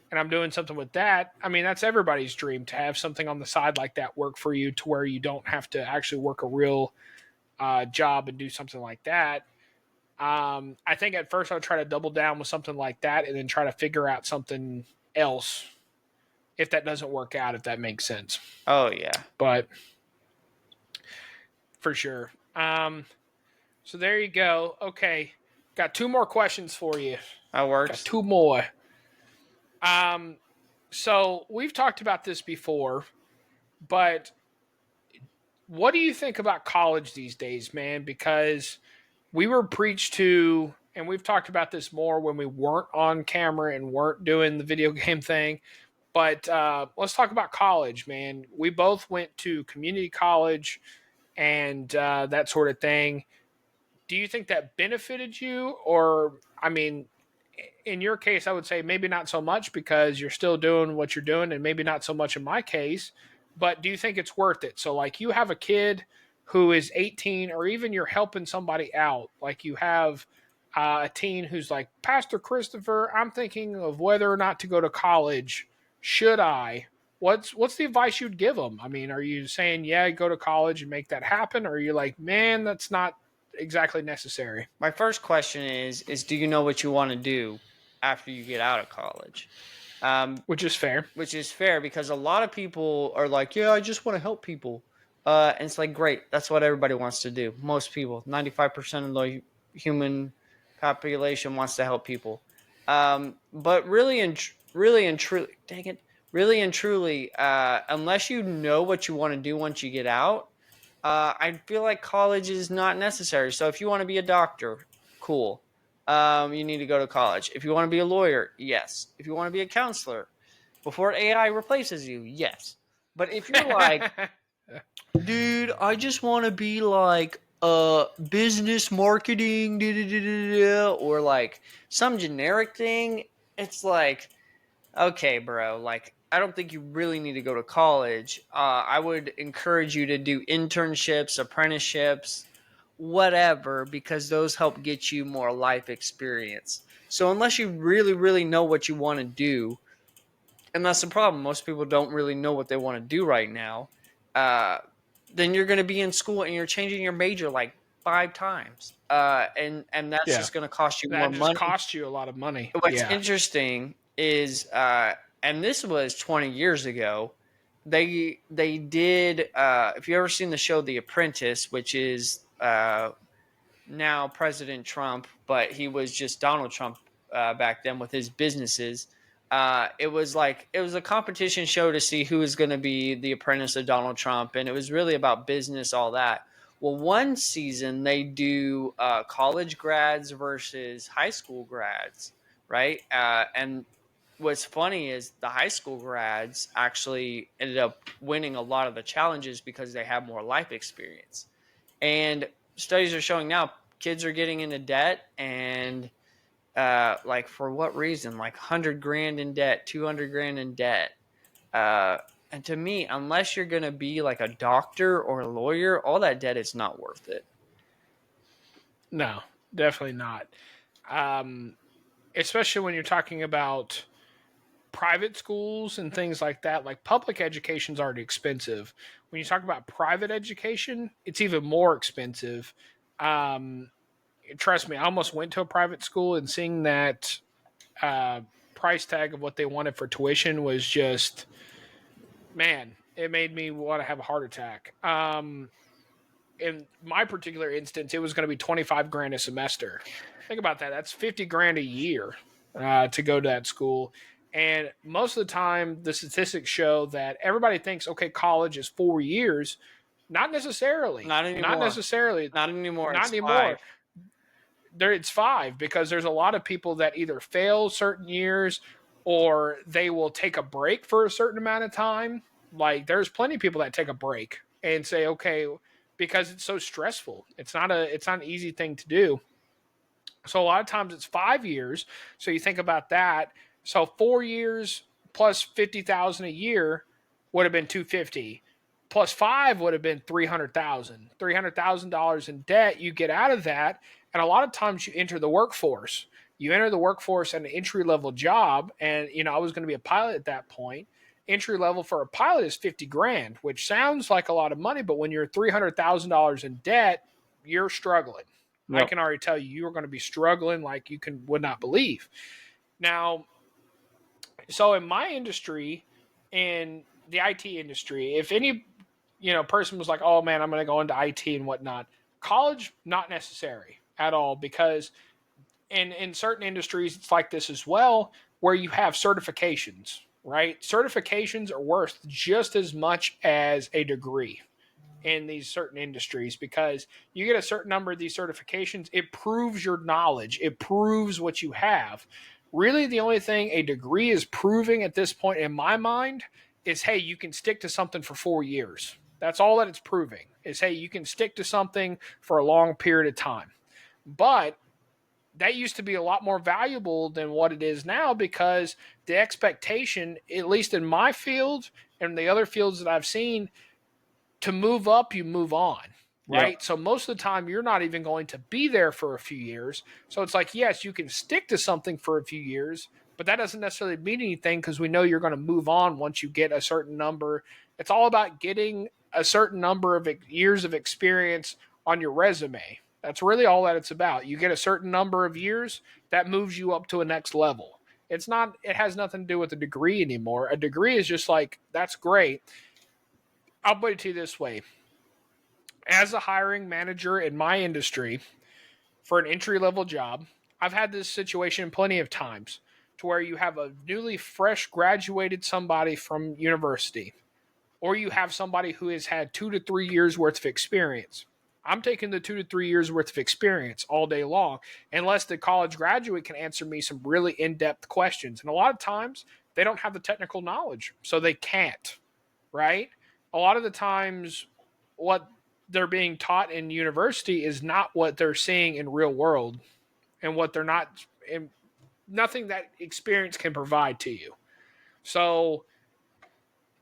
and I'm doing something with that, I mean, that's everybody's dream to have something on the side like that work for you to where you don't have to actually work a real job and do something like that. I think at first I would try to double down with something like that and then try to figure out something else if that doesn't work out, if that makes sense. Oh yeah. But for sure. So there you go. Okay. Got two more questions for you. That Got works. two more. Um, so we've talked about this before, but what do you think about college these days, man? Because we were preached to, and we've talked about this more when we weren't on camera and weren't doing the video game thing. But let's talk about college, man. We both went to community college and that sort of thing. Do you think that benefited you? Or, I mean, in your case, I would say maybe not so much because you're still doing what you're doing, and maybe not so much in my case. But do you think it's worth it? So, like, you have a kid who is 18, or even you're helping somebody out. Like, you have a teen who's like, Pastor Christopher, I'm thinking of whether or not to go to college. Should I? What's the advice you'd give them? I mean, are you saying, yeah, go to college and make that happen? Or are you like, man, that's not exactly necessary? My first question is do you know what you want to do after you get out of college? Which is fair. Which is fair because a lot of people are like, yeah, I just want to help people. And it's like, great, that's what everybody wants to do. Most people, 95% of the human population wants to help people. But really and truly, dang it, really and truly, unless you know what you want to do once you get out, I feel like college is not necessary. So if you want to be a doctor, cool. You need to go to college. If you want to be a lawyer, yes. If you want to be a counselor, before AI replaces you, yes. But if you're like, dude, I just want to be like business marketing, or like some generic thing, it's like, okay, bro, like I don't think you really need to go to college. I would encourage you to do internships, apprenticeships, whatever, because those help get you more life experience. So unless you really, really know what you want to do, and that's the problem. Most people don't really know what they want to do right now. Uh, then you're going to be in school and you're changing your major like 5 times, and that's Yeah. just going to cost you more That just money. costs you a lot of money. What's Yeah. interesting is, and this was 20 years ago. They did. If you ever seen the show The Apprentice, which is now President Trump, but he was just Donald Trump back then with his businesses. It was a competition show to see who was going to be the apprentice of Donald Trump, and it was really about business, all that. Well, one season they do college grads versus high school grads, right? And what's funny is the high school grads actually ended up winning a lot of the challenges because they have more life experience. And studies are showing now kids are getting into debt, and like for what reason? Like 100 grand in debt, 200 grand in debt. Uh, and to me, unless you're going to be like a doctor or a lawyer, all that debt is not worth it. No, definitely not. Um, Especially when you're talking about private schools and things like that. Like public education is already expensive. When you talk about private education, it's even more expensive. Um, Trust me, I almost went to a private school, and seeing that uh, price tag of what they wanted for tuition was just, man, it made me want to have a heart attack. In my particular instance, it was going to be 25 grand a semester. Think about that. That's 50 grand a year to go to that school. And most of the time, the statistics show that everybody thinks, okay, college is 4 years. Not necessarily. Not Not anymore. necessarily. Not anymore. Not It's five. anymore. It's five, because there's a lot of people that either fail certain years or they will take a break for a certain amount of time. Like there's plenty of people that take a break and say, okay, because it's so stressful. It's not an easy thing to do. So a lot of times it's 5 years. So you think about that. So 4 years plus 50,000 a year would have been 250. Plus five would have been 300,000. $300,000 in debt you get out of that, and a lot of times you enter the workforce. You enter the workforce at an entry level job, and I was going to be a pilot at that point. Entry level for a pilot is 50 grand, which sounds like a lot of money, but when you're $300,000 in debt, you're struggling. I Yep. can already tell you you're going to be struggling like you would not believe. Now, so in my industry, in the IT industry, if any person was like, "Oh man, I'm going to go into IT and whatnot," college not necessary at all, because in certain industries it's like this as well, where you have certifications. Right, certifications are worth just as much as a degree in these certain industries, because you get a certain number of these certifications. It proves your knowledge, it proves what you have. Really, the only thing a degree is proving at this point in my mind is, hey, you can stick to something for 4 years. That's all that it's proving, is, hey, you can stick to something for a long period of time. But that used to be a lot more valuable than what it is now, because the expectation, at least in my field and the other fields that I've seen, to move up, you move on, Yep. right? So most of the time, you're not even going to be there for a few years. So it's like, yes, you can stick to something for a few years, but that doesn't necessarily mean anything, because we know you're going to move on once you get a certain number. It's all about getting a certain number of years of experience on your resume. That's really all that it's about. You get a certain number of years, that moves you up to a next level. It has nothing to do with a degree anymore. A degree is just like, that's great. I'll put it to you this way: as a hiring manager in my industry for an entry level job, I've had this situation plenty of times, to where you have a newly fresh graduated somebody from university, or you have somebody who has had 2 to 3 years worth of experience. I'm taking the 2 to 3 years worth of experience all day long, unless the college graduate can answer me some really in depth questions. And a lot of times they don't have the technical knowledge, so they can't, right? A lot of the times, what they're being taught in university is not what they're seeing in real world, and what they're not, and nothing that experience can provide to you. So,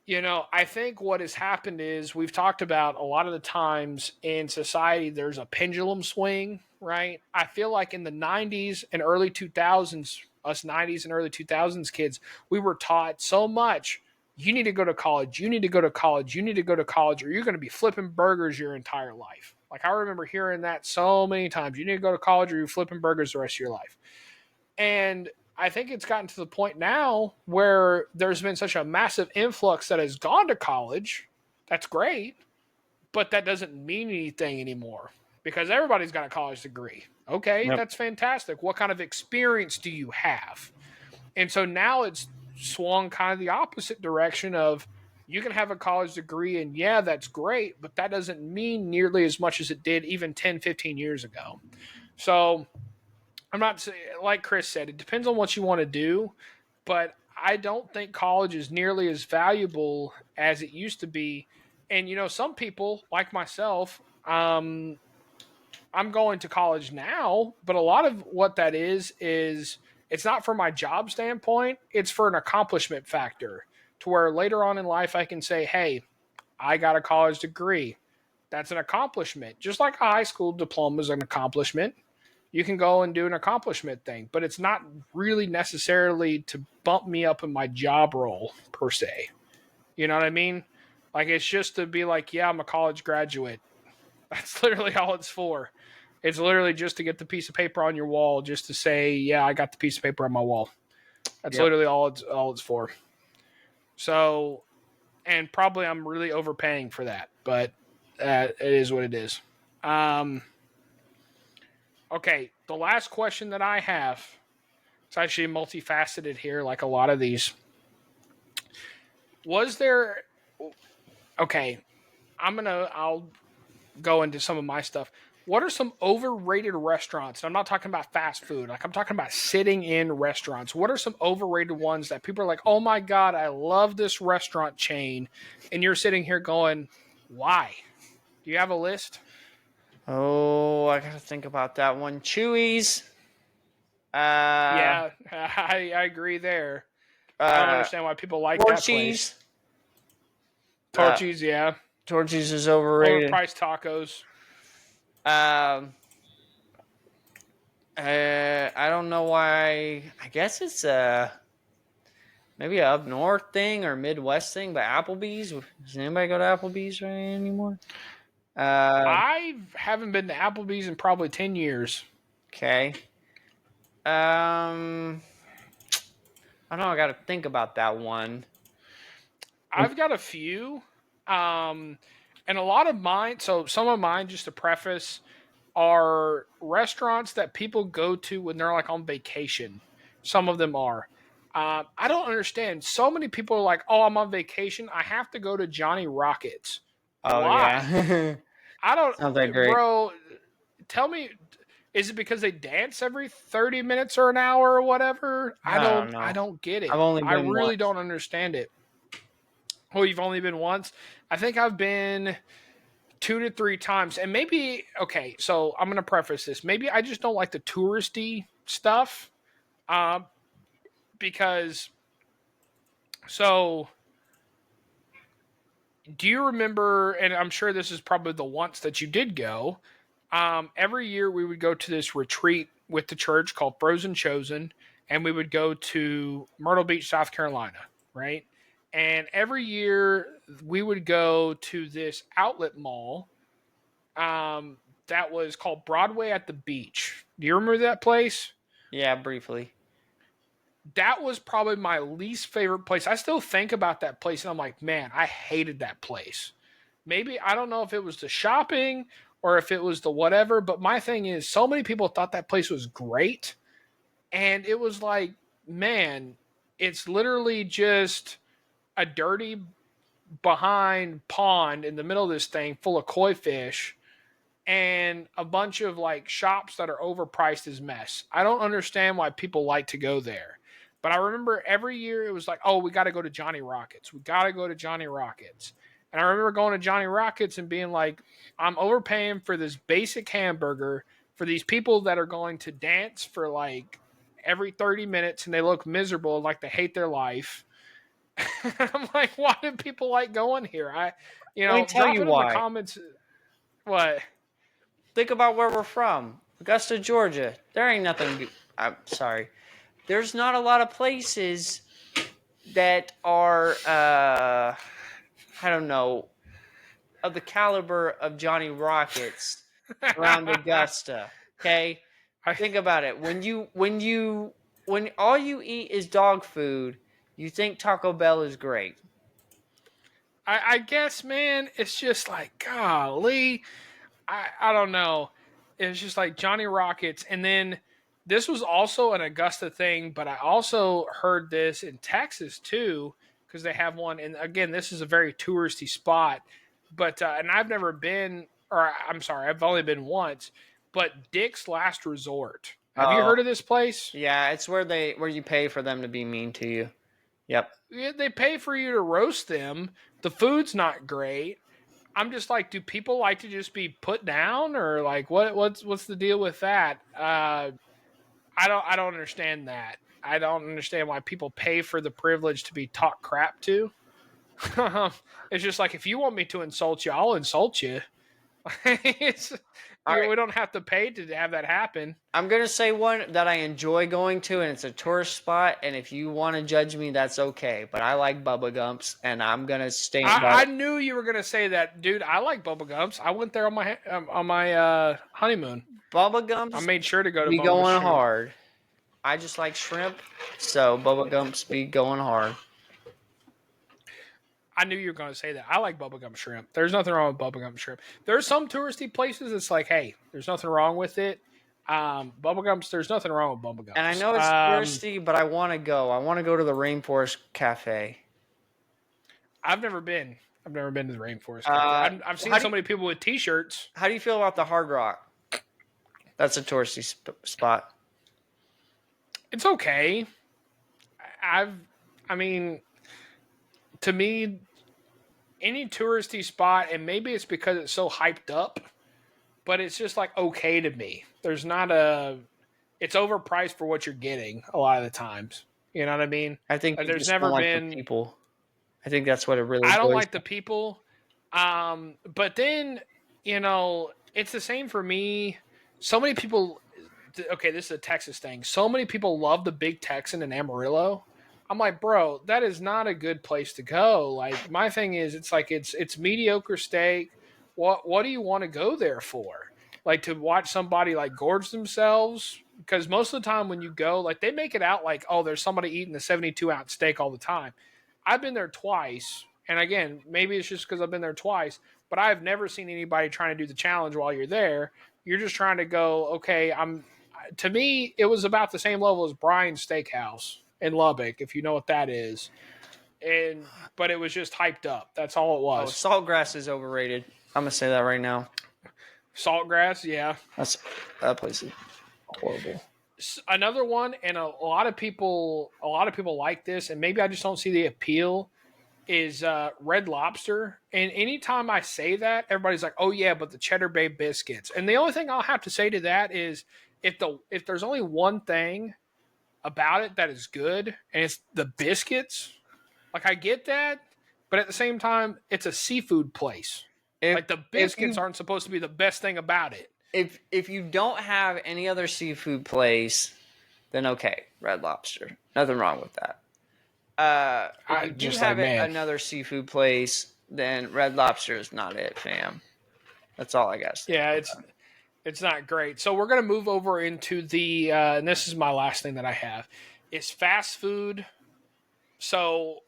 I think what has happened is, we've talked about a lot of the times in society, there's a pendulum swing, right? I feel like in the 90s and early 2000s, us 90s and early 2000s kids, we were taught so much. You need to go to college. You need to go to college. You need to go to college, or you're going to be flipping burgers your entire life. Like, I remember hearing that so many times. You need to go to college, or you're flipping burgers the rest of your life. And I think it's gotten to the point now where there's been such a massive influx that has gone to college. That's great, but that doesn't mean anything anymore because everybody's got a college degree. Okay, Yep. that's fantastic. What kind of experience do you have? And so now it's swung kind of the opposite direction of you can have a college degree and yeah, that's great, but that doesn't mean nearly as much as it did even 10, 15 years ago. So I'm not saying, like Chris said, it depends on what you want to do, but I don't think college is nearly as valuable as it used to be. And some people like myself, I'm going to college now, but a lot of what that is it's not for my job standpoint, it's for an accomplishment factor to where later on in life I can say, "Hey, I got a college degree." That's an accomplishment. Just like a high school diploma is an accomplishment. You can go and do an accomplishment thing, but it's not really necessarily to bump me up in my job role per se. You know what I mean? Like, it's just to be like, yeah, I'm a college graduate. That's literally all it's for. It's literally just to get the piece of paper on your wall, just to say, yeah, I got the piece of paper on my wall. That's Yep. literally all it's for. So, and probably I'm really overpaying for that, but it is what it is. Um, okay, the last question that I have, it's actually multifaceted here, like a lot of these. Was there? Okay, I'll go into some of my stuff. What are some overrated restaurants? I'm not talking about fast food. Like, I'm talking about sitting in restaurants. What are some overrated ones that people are like, "Oh my god, I love this restaurant chain," and you're sitting here going, "Why?" Do you have a list? Oh, I gotta think about that one. Chewy's. Uh, Yeah, I agree there. I don't uh, understand why people like that place. Torchy's. Uh, Torchies, yeah. Torchy's is overrated. Overpriced tacos. Um, I don't know why. I guess it's maybe a up north thing or Midwest thing, but Applebee's. Does anybody go to Applebee's right anymore? Uh, I haven't been to Applebee's in probably 10 years. okay. Um, I don't know. I got to think about that one. I've got a few. And a lot of mine, so some of mine, just to preface, are restaurants that people go to when they're like on vacation. Some of them are. I don't understand. So many people are like, "Oh, I'm on vacation. I have to go to Johnny Rockets." Oh Why? yeah, I don't, sounds like great. bro. Tell me, is it because they dance every 30 minutes or an hour or whatever? I I don't don't. I know. don't get I've it. only I been really once. don't understand it. Oh, you've only been once? I think I've been 2 to 3 times. And maybe, okay, so I'm going to preface this. Maybe I just don't like the touristy stuff. Um, because, so do you remember, and I'm sure this is probably the once that you did go, every year we would go to this retreat with the church called Frozen Chosen, and we would go to Myrtle Beach, South Carolina, right? And every year we would go to this outlet mall um, that was called Broadway at the Beach. Do you remember that place? Yeah, briefly. That was probably my least favorite place. I still think about that place and I'm like, man, I hated that place. Maybe I don't know if it was the shopping or if it was the whatever, but my thing is so many people thought that place was great. And it was like, man, it's literally just a dirty behind pond in the middle of this thing full of koi fish and a bunch of like shops that are overpriced as mess. I don't understand why people like to go there. But I remember every year it was like, oh, we got to go to Johnny Rockets. We got to go to Johnny Rockets. And I remember going to Johnny Rockets and being like, I'm overpaying for this basic hamburger for these people that are going to dance for like every 30 minutes and they look miserable, like they hate their life. I'm like, why do people like going here? Let me tell Drop you it in the why. comments. What? Think about where we're from. Augusta, Georgia. There ain't nothing. I'm sorry. there's not a lot of places that are I don't know, of the caliber of Johnny Rockets around Augusta. Okay, I, think about it. When all you eat is dog food, you think Taco Bell is great. I guess, man, it's just like, golly, I don't know. It's just like Johnny Rockets, and then this was also an Augusta thing, but I also heard this in Texas too because they have one. And again, this is a very touristy spot, but and I've never been, or I'm sorry, I've only been once. But Dick's Last Resort. Have you Oh, heard of this place? yeah, it's where you pay for them to be mean to you. Yep. Yeah, they pay for you to roast them. The food's not great. I'm just like, do people like to just be put down, or like what's the deal with that? I don't understand that. I don't understand why people pay for the privilege to be talked crap to. It's just like, if you want me to insult you, I'll insult you. it's, All right. we don't have to pay to have that happen. I'm gonna say one that I enjoy going to, and it's a tourist spot. And if you want to judge me, that's okay. But I like Bubba Gumps, and I'm gonna stand by. I knew you were gonna say that, dude. I like Bubba Gumps. I went there on my honeymoon. Bubba I Gumps made sure to go to be Bubba going Shrimp. hard. I just like shrimp, so Bubba Gumps be going hard. I knew you were going to say that. I like bubblegum shrimp. There's nothing wrong with bubblegum shrimp. There's some touristy places that's like, hey, there's nothing wrong with it. Bubblegums, there's nothing wrong with bubblegums. And I know it's touristy, but I want to go. I want to go to the Rainforest Cafe. I've never been. I've never been to the Rainforest Cafe. Uh, I've seen how so do many people with T-shirts. How do you feel about the Hard Rock? That's a touristy spot. It's okay. I've, I mean, to me, any touristy spot, and maybe it's because it's so hyped up, but it's just like okay to me. There's not a, it's overpriced for what you're getting a lot of the times. You know what I mean? I think Like, you there's just don't never like the been. people. I think that's what it really I don't boils like the people. But then, it's the same for me. So many people. Okay, this is a Texas thing. So many people love the Big Texan in Amarillo. I'm like, bro, that is not a good place to go. Like, my thing is, it's like it's mediocre steak. What do you want to go there for? Like, to watch somebody like gorge themselves? Because most of the time when you go, like, they make it out like, oh, there's somebody eating a 72-ounce steak all the time. I've been there twice, and again, maybe it's just because I've been there twice, but I've never seen anybody trying to do the challenge while you're there. You're just trying to go, okay, I'm. To me, it was about the same level as Brian's Steakhouse in Lubbock, if you know what that is. But it was just hyped up. That's all it Oh, was. Saltgrass is overrated. I'm gonna say that right now. Saltgrass, yeah. That place is horrible. Another one, and a lot of people, like this, and maybe I just don't see the appeal. Is Red Lobster, and anytime I say that, everybody's like, "Oh yeah, but the Cheddar Bay biscuits." And the only thing I'll have to say to that is, if there's only one thing about it that is good, and it's the biscuits. Like, I get that, but at the same time, it's a seafood place. If Like, the if biscuits you aren't supposed to be the best thing about it. if you don't have any other seafood place, then okay, Red Lobster. Nothing wrong with that. If I you do just like, have man, another seafood place, then Red Lobster is not it, fam. That's all I got to say. yeah, it's not great. So we're gonna move over into the and this is my last thing that I have. Is fast food. So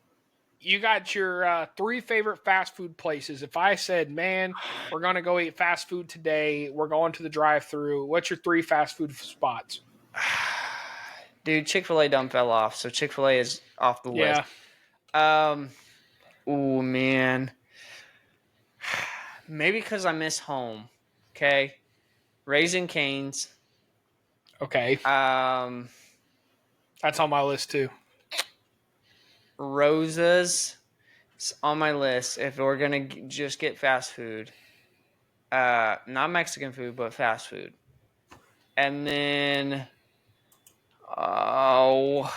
you got your three favorite fast food places. If I said, man, we're going to go eat fast food today, we're going to the drive-through, what's your three fast food spots? Dude, Chick-fil-A done fell off, so Chick-fil-A is off the list. Yeah. Oh man. Maybe because I miss home. Okay. Raising Cane's. Okay. That's on my list too. Rosa's on my list if we're gonna just get fast food. Not Mexican food, but fast food. And then, oh,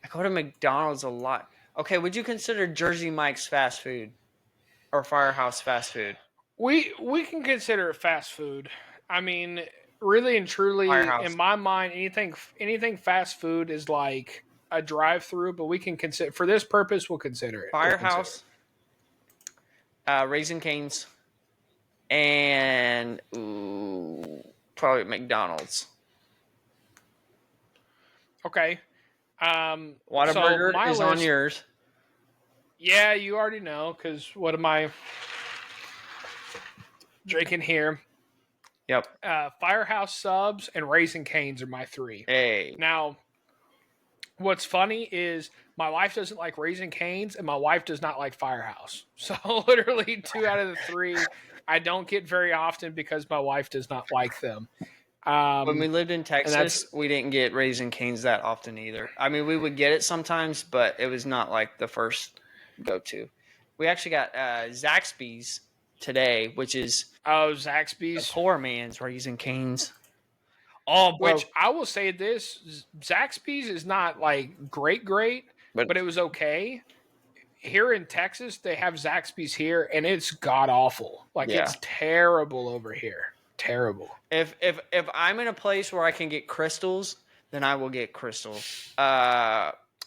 I go to McDonald's a lot. Okay, would you consider Jersey Mike's fast food or Firehouse fast food? We can consider it fast food. I mean, really and truly, Firehouse. in my mind, anything fast food is like a drive-through. But we can consider, for this purpose, we'll consider it. Firehouse, Raising Cane's, and probably McDonald's. Okay. So Whataburger my is list, on yours. yeah, you already know because what am I drinking here? Yep. Firehouse subs and Raising Cane's are my three. Hey. Now, what's funny is my wife doesn't like Raising Cane's and my wife does not like Firehouse. So literally 2 out of the 3 I don't get very often because my wife does not like them. When we lived in Texas, that's- we didn't get Raising Cane's that often either. I mean, we would get it sometimes, but it was not like the first go-to. We actually got Zaxby's today, which is Oh, a Zaxby's. poor man's Raising Cane's. Oh, bro. Which I will say this, Zaxby's is not like great, but it was okay. Here in Texas, they have Zaxby's here, and it's god awful. Like Yeah. it's terrible over here. Terrible. If I'm in a place where I can get crystals, then I will get crystals.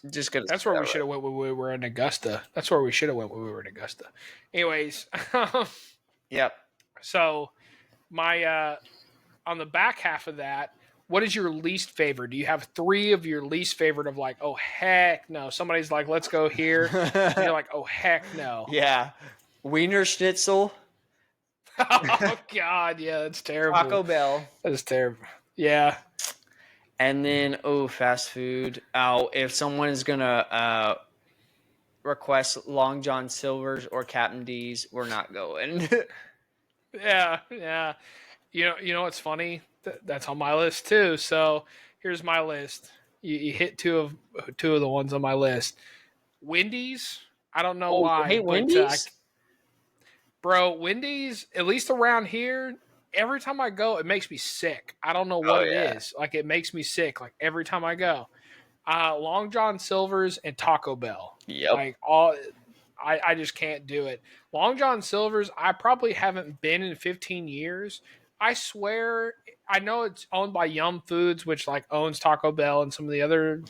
Just because That's where we should have went when we were in Augusta. That's where we should have went when we were in Augusta. Anyways, Yep. so my on the back half of that, what is your least favorite? Do you have 3 of your least favorite of like, oh heck no? Somebody's like, let's go here. And you're like, oh heck no. Yeah. Wiener Schnitzel, Oh god, yeah, that's terrible. Taco Bell, That's terrible. Yeah. and then fast food. Oh, if someone is gonna request Long John Silver's or Captain D's, we're not going. Yeah. You know what's funny? That's on my list too. So here's my list. You hit two of the ones on my list. Wendy's. I don't know why. Hey, but, Wendy's? bro, Wendy's. At least around here, every time I go, it makes me sick. I don't know what it is. Like it makes me sick. Like every time I go. Long John Silver's and Taco Bell. Yep. Like all. I just can't do it. Long John Silver's, I probably haven't been in 15 years. I swear, I know it's owned by Yum Foods, which like owns Taco Bell and some of the other,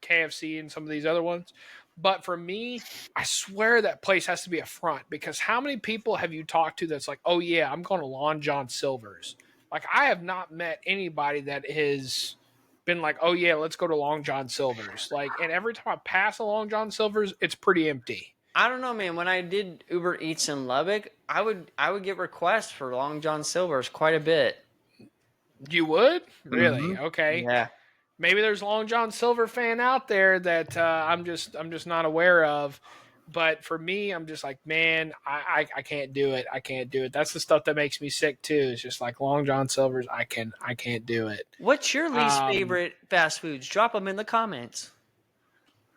KFC and some of these other ones. But for me, I swear that place has to be a front because how many people have you talked to that's like, oh yeah, I'm going to Long John Silver's? Like I have not met anybody that has been like, oh yeah, let's go to Long John Silver's. Like, and every time I pass a Long John Silver's, it's pretty empty. I don't know, man. When I did Uber Eats in Lubbock, I would get requests for Long John Silver's quite a bit. You would? Really? Okay. Yeah. Maybe there's a Long John Silver fan out there that I'm just not aware of. But for me, I'm just like, man, I can't do it. I can't do it. That's the stuff that makes me sick too. It's just like Long John Silver's. I can't do it. What's your least favorite fast foods? Drop them in the comments.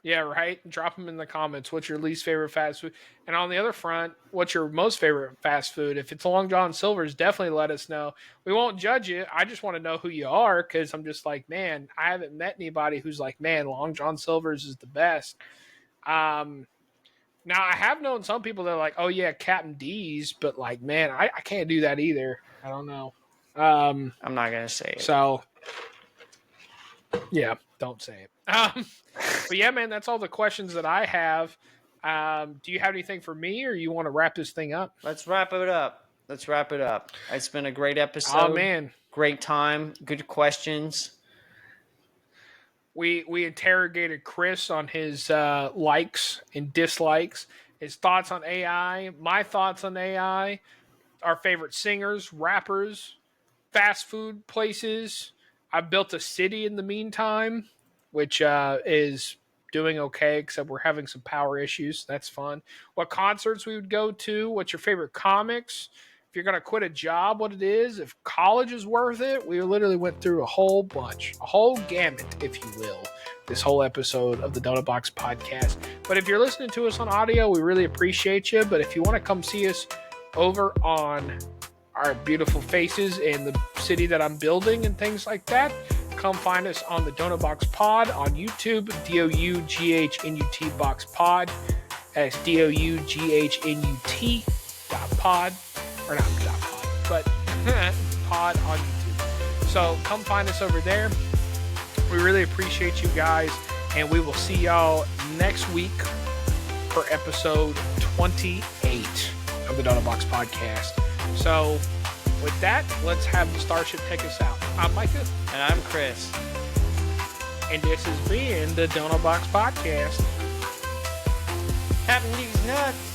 Yeah, right. Drop them in the comments. What's your least favorite fast food? And on the other front, what's your most favorite fast food? If it's Long John Silver's, definitely let us know. We won't judge you. I just want to know who you are because I'm just like, man, I haven't met anybody who's like, man, Long John Silver's is the best. Now, I have known some people that are like, oh, yeah, Captain D's, but like, man, I can't do that either. I don't know. I'm not going to say it. So, yeah, don't say it. But yeah, man, that's all the questions that I have. Do you have anything for me or you want to wrap this thing up? Let's wrap it up. It's been a great episode. Oh, man. Great time. Good questions. We interrogated Chris on his likes and dislikes, his thoughts on AI, my thoughts on AI, our favorite singers, rappers, fast food places. I built a city in the meantime, which is doing okay, except we're having some power issues. That's fun. What concerts we would go to, what's your favorite comics, if you're going to quit a job, what it is, if college is worth it. We literally went through a whole bunch, a whole gamut, if you will, this whole episode of the Doughnut Box podcast. But if you're listening to us on audio, we really appreciate you. But if you want to come see us over on our beautiful faces in the city that I'm building and things like that, come find us on the Doughnut Box Pod on YouTube, DOUGHNUT Box Pod. That's DOUGHNUT.pod. Or not .pod, but pod on YouTube. So come find us over there. We really appreciate you guys, and we will see y'all next week for episode 28 of the Doughnut Box Podcast. So with that, let's have the Starship take us out. I'm Micah. And I'm Chris. And this has been the Doughnut Box Podcast. Having these nuts.